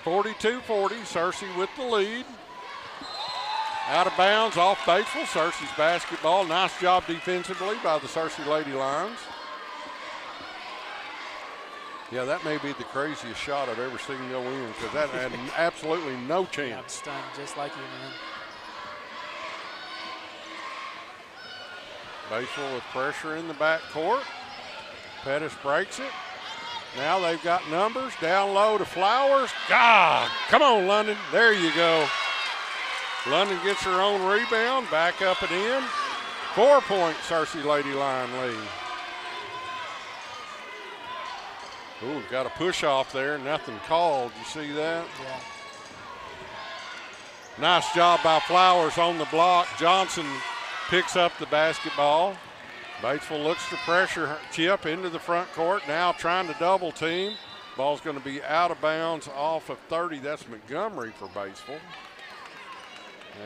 42-40, Searcy with the lead. Out of bounds off Batesville. Searcy's basketball. Nice job defensively by the Searcy Lady Lions. Yeah, that may be the craziest shot I've ever seen go in because that had absolutely no chance. I'm stunned just like you, man. Batesville with pressure in the backcourt. Pettis breaks it. Now they've got numbers. Down low to Flowers. God, come on, London. There you go. London gets her own rebound. Back up and in. 4-point Searcy Lady Lion lead. Ooh, got a push off there. Nothing called. You see that? Yeah. Nice job by Flowers on the block. Johnson picks up the basketball. Batesville looks to pressure Chip into the front court. Now trying to double team. Ball's going to be out of bounds off of 30. That's Montgomery for Batesville.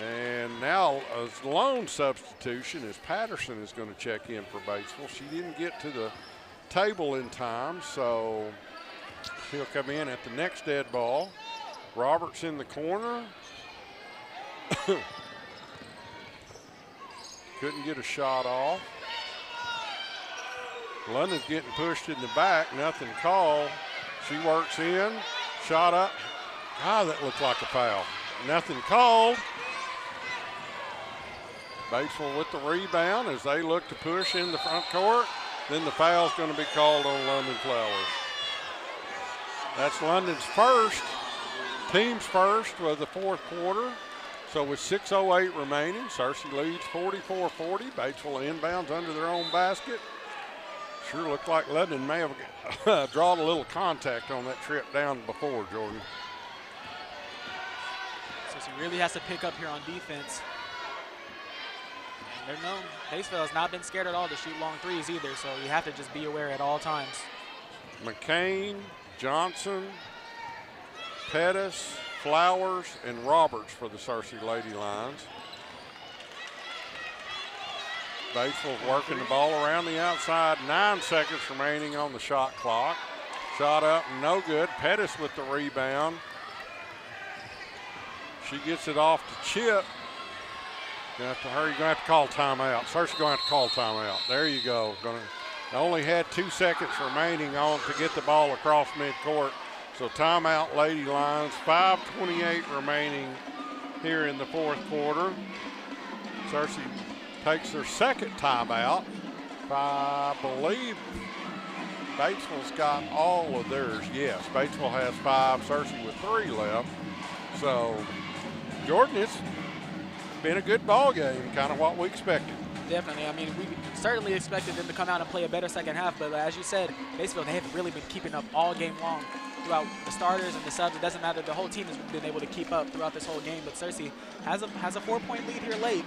And now a lone substitution is Patterson is going to check in for Batesville. She didn't get to the table in time, so he'll come in at the next dead ball. Roberts in the corner. Couldn't get a shot off. London's getting pushed in the back. Nothing called. She works in. Shot up. Ah, that looked like a foul. Nothing called. Batesville with the rebound as they look to push in the front court. Then the foul's going to be called on London Flowers. That's London's first, team's first of the fourth quarter. So with 6:08 remaining, Searcy leads 44-40. Batesville inbounds under their own basket. Sure looked like London may have drawn a little contact on that trip down before, Jordan. So she really has to pick up here on defense. And Batesville has not been scared at all to shoot long threes either, so you have to just be aware at all times. McCain, Johnson, Pettis, Flowers, and Roberts for the Searcy Lady Lions. Batesville working the ball around the outside. 9 seconds remaining on the shot clock. Shot up, no good. Pettis with the rebound. She gets it off to Chip. You're going to have to hurry. You're going to have to call timeout. Searcy's going to have to call timeout. There you go. Only had 2 seconds remaining on to get the ball across midcourt. So timeout, Lady Lions. 5:28 remaining here in the fourth quarter. Searcy takes their second timeout. I believe Batesville's got all of theirs. Yes, Batesville has 5, Searcy with 3 left. So, Jordan, it's been a good ball game, kind of what we expected. Definitely. I mean, we certainly expected them to come out and play a better second half, but as you said, Batesville, they haven't really been keeping up all game long throughout the starters and the subs. It doesn't matter. The whole team has been able to keep up throughout this whole game, but Searcy has a 4-point lead here late.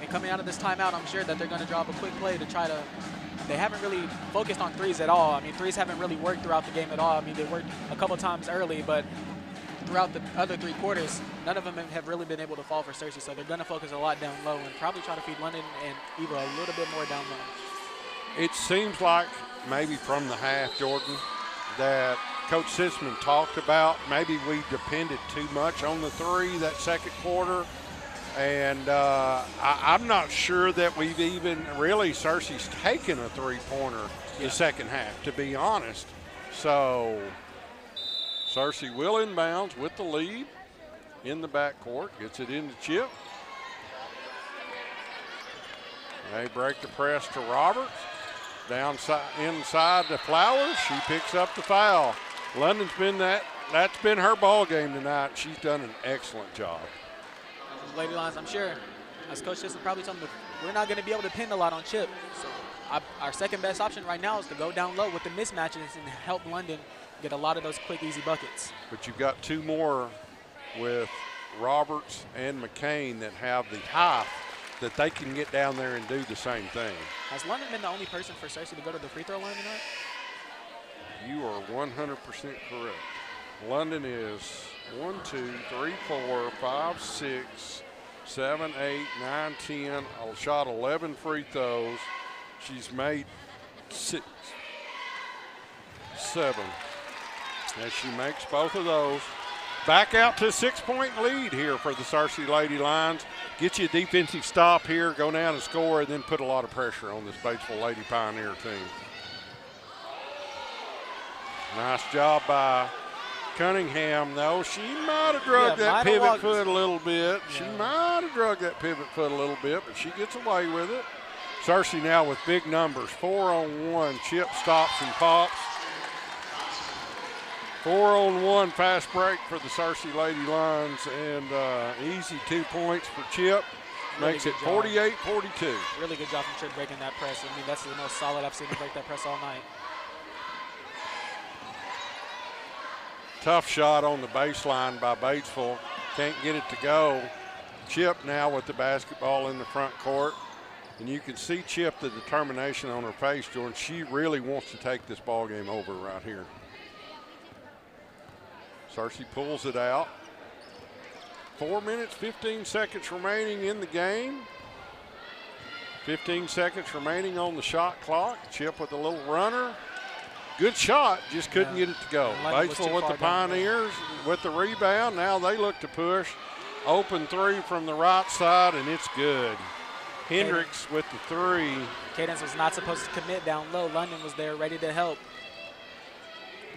And coming out of this timeout, I'm sure that they're going to drop a quick play to try to – they haven't really focused on threes at all. I mean, threes haven't really worked throughout the game at all. I mean, they worked a couple times early, but throughout the other 3 quarters, none of them have really been able to fall for Searcy, so they're going to focus a lot down low and probably try to feed London and Eva a little bit more down low. It seems like maybe from the half, Jordan, that Coach Sitzman talked about maybe we depended too much on the 3 that second quarter. And I'm not sure that we've even really Searcy's taken a 3-pointer the second half, to be honest. So Searcy will inbounds with the lead in the backcourt. Gets it into Chip. They break the press to Roberts. Inside to Flowers. She picks up the foul. London's been that's been her ball game tonight. She's done an excellent job. Lady Lions, I'm sure, as Coach Sisson probably told me, we're not going to be able to pin a lot on Chip. So our second best option right now is to go down low with the mismatches and help London get a lot of those quick, easy buckets. But you've got two more with Roberts and McCain that have the height that they can get down there and do the same thing. Has London been the only person for Cersei to go to the free throw line tonight? You are 100% correct. London is 1, 2, 3, 4, 5, 6, 7, 8, 9, 10. Shot 11 free throws. She's made 6, 7. As she makes both of those. Back out to a 6-point lead here for the Cersei Lady Lions. Get you a defensive stop here, go down and score, and then put a lot of pressure on this Batesville Lady Pioneer team. Nice job by Cunningham, though. She might have drugged that pivot foot a little bit. Yeah. She might have drugged that pivot foot a little bit, but she gets away with it. Cersei now with big numbers. 4-on-1. Chip stops and pops. 4-on-1 fast break for the Cersei Lady Lions, and easy 2 points for Chip. Makes it 48-42. Really good job from Chip breaking that press. I mean, that's the most solid I've seen him break that press all night. Tough shot on the baseline by Batesville. Can't get it to go. Chip now with the basketball in the front court. And you can see Chip, the determination on her face, Jordan. She really wants to take this ball game over right here. Cersei pulls it out. 4 minutes, 15 seconds remaining in the game. 15 seconds remaining on the shot clock. Chip with a little runner. Good shot, just couldn't get it to go. Batesville with the Pioneers with the rebound. Now they look to push. Open three from the right side, and it's good. Hendricks with the three. Cadence was not supposed to commit down low. London was there ready to help.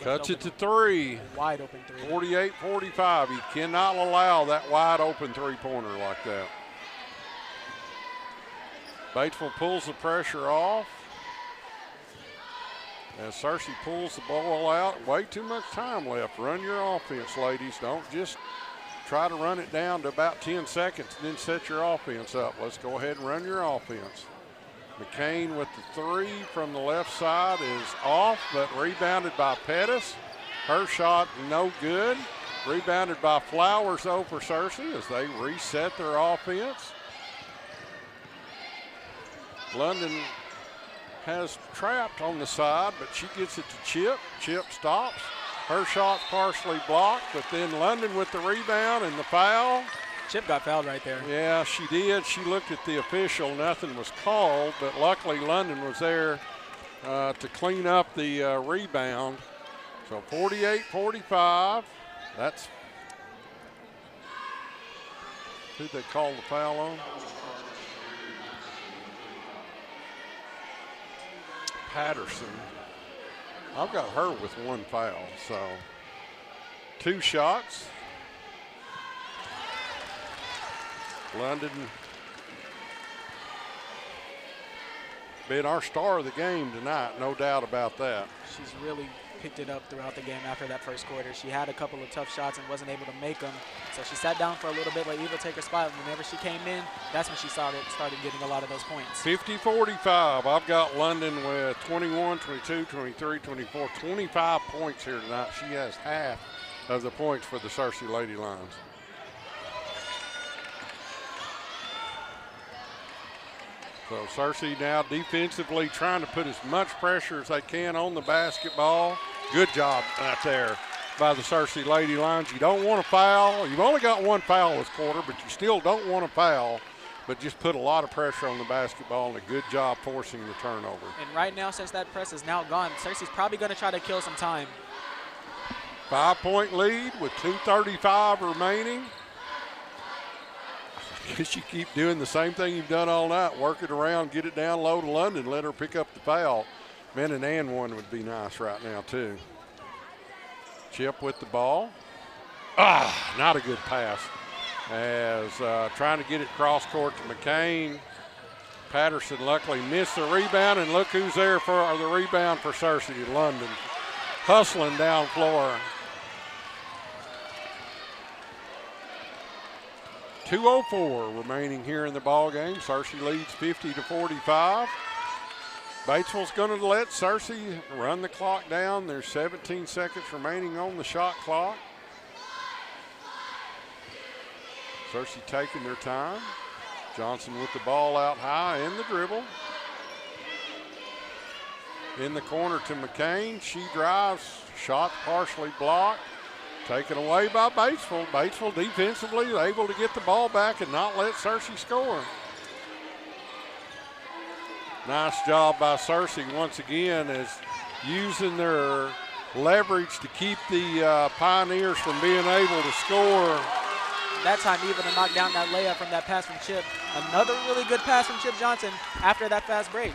Cuts it to three. Wide open three. 48-45. You cannot allow that wide open three-pointer like that. Batesville pulls the pressure off. As Cersei pulls the ball out, way too much time left. Run your offense, ladies. Don't just try to run it down to about 10 seconds and then set your offense up. Let's go ahead and run your offense. McCain with the three from the left side is off, but rebounded by Pettis. Her shot no good. Rebounded by Flowers, though, for Cersei as they reset their offense. London has trapped on the side, but she gets it to Chip. Chip stops. Her shot's partially blocked, but then London with the rebound and the foul. Chip got fouled right there. Yeah, she did. She looked at the official. Nothing was called, but luckily London was there to clean up the rebound. So 48-45. That's who'd they call the foul on? Patterson. I've got her with one foul, so 2 shots. London been our star of the game tonight, no doubt about that. She's really picked it up throughout the game after that first quarter. She had a couple of tough shots and wasn't able to make them. So she sat down for a little bit, let Eva take her spot. Whenever she came in, that's when she started getting a lot of those points. 50-45. I've got London with 21, 22, 23, 24, 25 points here tonight. She has half of the points for the Cersei Lady Lions. So Cersei now defensively trying to put as much pressure as they can on the basketball. Good job out there by the Cersei Lady Lions. You don't want to foul. You've only got one foul this quarter, but you still don't want to foul, but just put a lot of pressure on the basketball and a good job forcing the turnover. And right now, since that press is now gone, Cersei's probably going to try to kill some time. 5-point lead with 2:35 remaining. Guess you keep doing the same thing you've done all night. Work it around, get it down low to London, let her pick up the foul. Man, an and one would be nice right now, too. Chip with the ball. Not a good pass. As trying to get it cross court to McCain. Patterson luckily missed the rebound, and look who's there for the rebound for Cersei, London. Hustling down floor. 2:04 remaining here in the ball game. Searcy leads 50-45. Batesville's going to let Searcy run the clock down. There's 17 seconds remaining on the shot clock. Searcy taking their time. Johnson with the ball out high in the dribble. In the corner to McCain. She drives. Shot partially blocked. Taken away by Batesville. Batesville defensively able to get the ball back and not let Searcy score. Nice job by Searcy once again, as using their leverage to keep the Pioneers from being able to score. That time even to knock down that layup from that pass from Chip. Another really good pass from Chip Johnson after that fast break.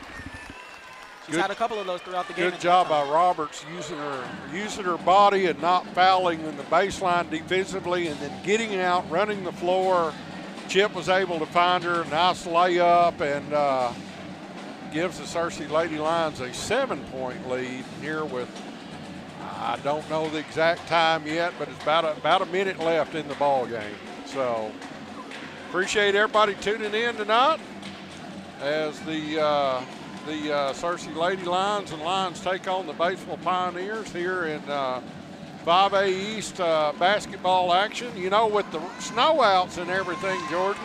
She's had a couple of those throughout the game. Good job by Roberts using her body and not fouling in the baseline defensively, and then getting out, running the floor. Chip was able to find her. Nice layup, and gives the Searcy Lady Lions a 7-point lead here with, I don't know the exact time yet, but it's about a minute left in the ball game. So appreciate everybody tuning in tonight as the Searcy Lady Lions and Lions take on the Batesville Pioneers here in 5A East basketball action. You know, with the snow outs and everything, Jordan,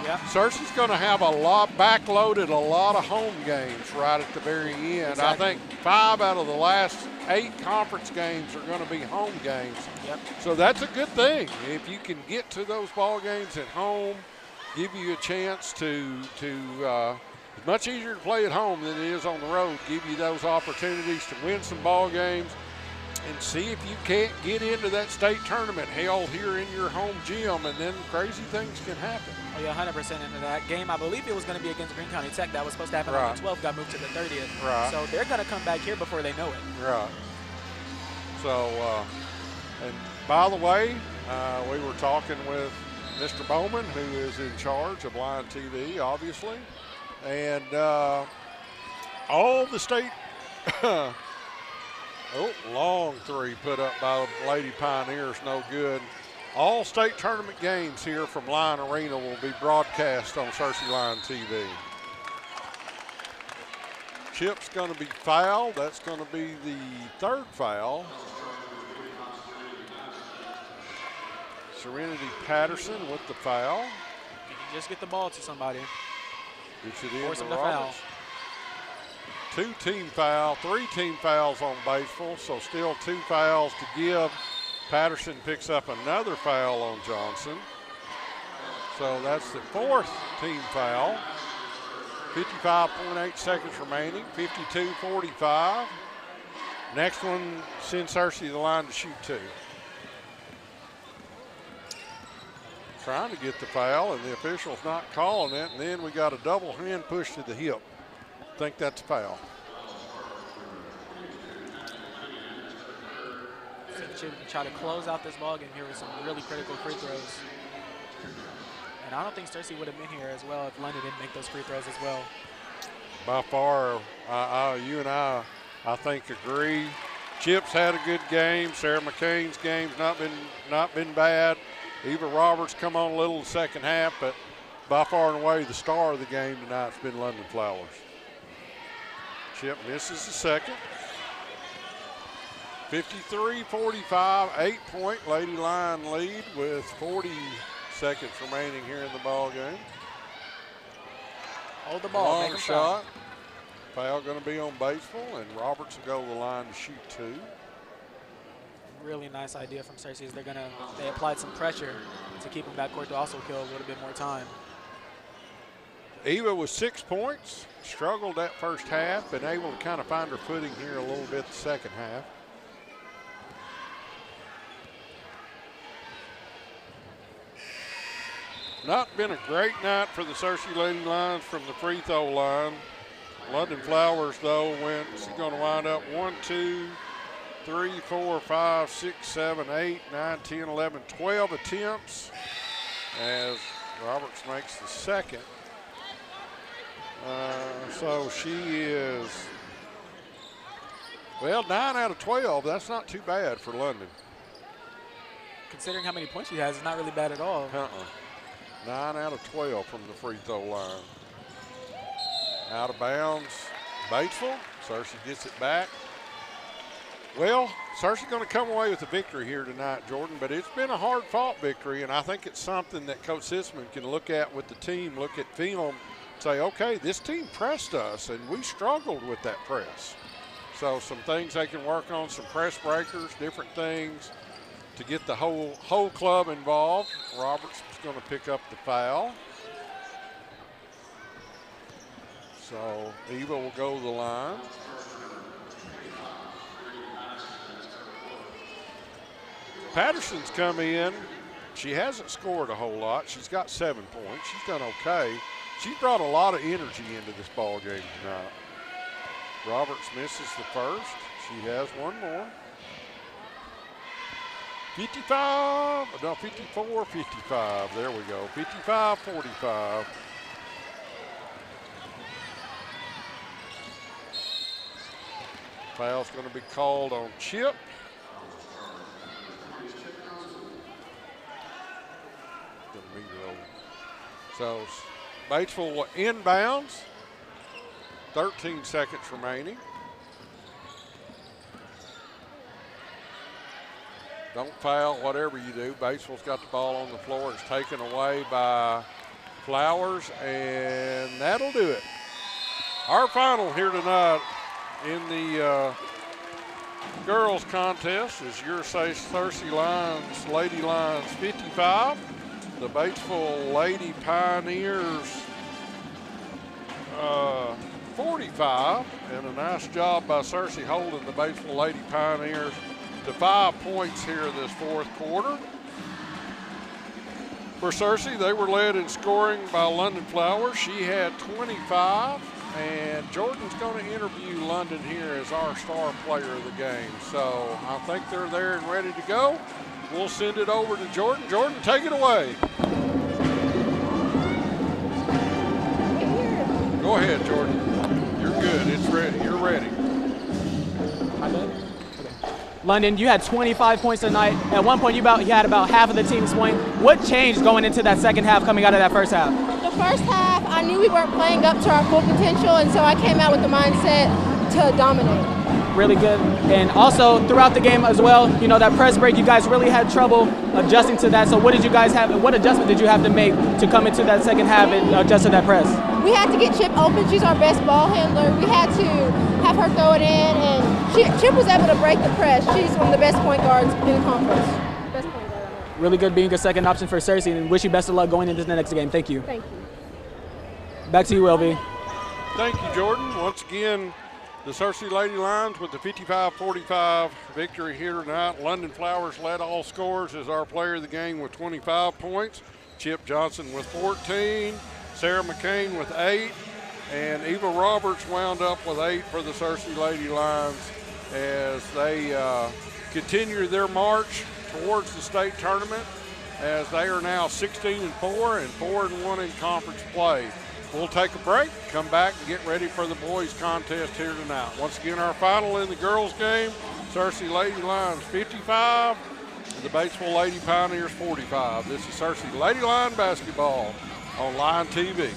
yeah, Searcy's going to have backloaded a lot of home games right at the very end. Exactly. I think 5 out of the last 8 conference games are going to be home games. Yep. So that's a good thing. If you can get to those ball games at home, give you a chance to it's much easier to play at home than it is on the road. Give you those opportunities to win some ball games and see if you can't get into that state tournament held here in your home gym, and then crazy things can happen. Oh yeah, 100% into that game. I believe it was going to be against Greene County Tech. That was supposed to happen on the 12th, got moved to the 30th. Right. So they're going to come back here before they know it. Right. So, and by the way, we were talking with Mr. Bowman, who is in charge of Lion TV, obviously. And all the state, long three put up by the Lady Pioneers, no good. All state tournament games here from Lion Arena will be broadcast on Searcy Lion TV. Chip's going to be fouled. That's going to be the 3rd foul. Serenity Patterson with the foul. You can just get the ball to somebody. Gets it in Force to him to Roberts. 2-team foul, 3-team fouls on Batesville, so still 2 fouls to give. Patterson picks up another foul on Johnson. So that's the 4th team foul. 55.8 seconds remaining, 52-45. Next one sends Searcy the line to shoot 2. Trying to get the foul, and the official's not calling it, and then we got a double hand push to the hip. I think that's a foul. Should try to close out this ball game here with some really critical free throws. And I don't think Searcy would have been here as well if London didn't make those free throws as well. By far, you and I think agree. Chip's had a good game. Sarah McCain's game's not been bad. Eva Roberts come on a little in the second half, but by far and away the star of the game tonight's been London Flowers. Chip misses the second. 53-45, 8-point Lady Lion lead with 40 seconds remaining here in the ball game. Hold the ball. Long shot. Foul going to be on Batesville, and Roberts will go to the line to shoot 2. Really nice idea from Searcy is they applied some pressure to keep them backcourt to also kill a little bit more time. Eva with 6 points, struggled that first half, been able to kind of find her footing here a little bit the second half. Not been a great night for the Searcy Lady Lions from the free throw line. London Flowers, though, she's going to wind up 1, 2, 3, 4, 5, 6, 7, 8, 9, 10, 11, 12 attempts as Roberts makes the second. So she is, 9 out of 12. That's not too bad for London. Considering how many points she has, it's not really bad at all. 9 out of 12 from the free throw line. Out of bounds, Batesville. Searcy gets it back. Well, Searcy's going to come away with a victory here tonight, Jordan, but it's been a hard-fought victory, and I think it's something that Coach Sisman can look at with the team, look at film, say, okay, this team pressed us, and we struggled with that press. So some things they can work on, some press breakers, different things to get the whole club involved. Roberts is going to pick up the foul. So Eva will go to the line. Patterson's come in. She hasn't scored a whole lot. She's got 7 points. She's done okay. She's brought a lot of energy into this ball game tonight. Roberts misses the first. She has one more. 55, no, 54, 55. There we go. 55, 45. Foul's going to be called on Chip. So Batesville will inbounds. 13 seconds remaining. Don't foul, whatever you do. Batesville's got the ball on the floor. It's taken away by Flowers, and that'll do it. Our final here tonight in the girls contest is your Searcy Lions, Lady Lions 55. The Batesville Lady Pioneers 45, and a nice job by Searcy holding the Batesville Lady Pioneers to 5 points here this fourth quarter. For Searcy, they were led in scoring by London Flowers. She had 25, and Jordan's going to interview London here as our star player of the game. So I think they're there and ready to go. We'll send it over to Jordan. Jordan, take it away. Go ahead, Jordan. You're good. It's ready. You're ready. London, you had 25 points tonight. At one point, you had about half of the team's point. What changed going into that second half, coming out of that first half? The first half, I knew we weren't playing up to our full potential, and so I came out with the mindset to dominate. Really good. And also throughout the game as well, you know, that press break, you guys really had trouble adjusting to that. So what did you guys have, what adjustment did you have to make to come into that second half and adjust to that press? We had to get Chip open. She's our best ball handler. We had to have her throw it in, and Chip was able to break the press. She's one of the best point guards in the conference. Best point guard I know. Really good being a second option for Searcy, and wish you best of luck going into the next game. Thank you. Thank you. Back to you, LV. Thank you, Jordan. Once again, the Searcy Lady Lions with the 55-45 victory here tonight. London Flowers led all scorers as our player of the game with 25 points. Chip Johnson with 14. Sarah McCain with 8. And Eva Roberts wound up with 8 for the Searcy Lady Lions as they continue their march towards the state tournament, as they are now 16-4 and 4-1 in conference play. We'll take a break, come back, and get ready for the boys contest here tonight. Once again, our final in the girls game, Searcy Lady Lions 55, and the Batesville Lady Pioneers 45. This is Searcy Lady Lion basketball on Lion TV.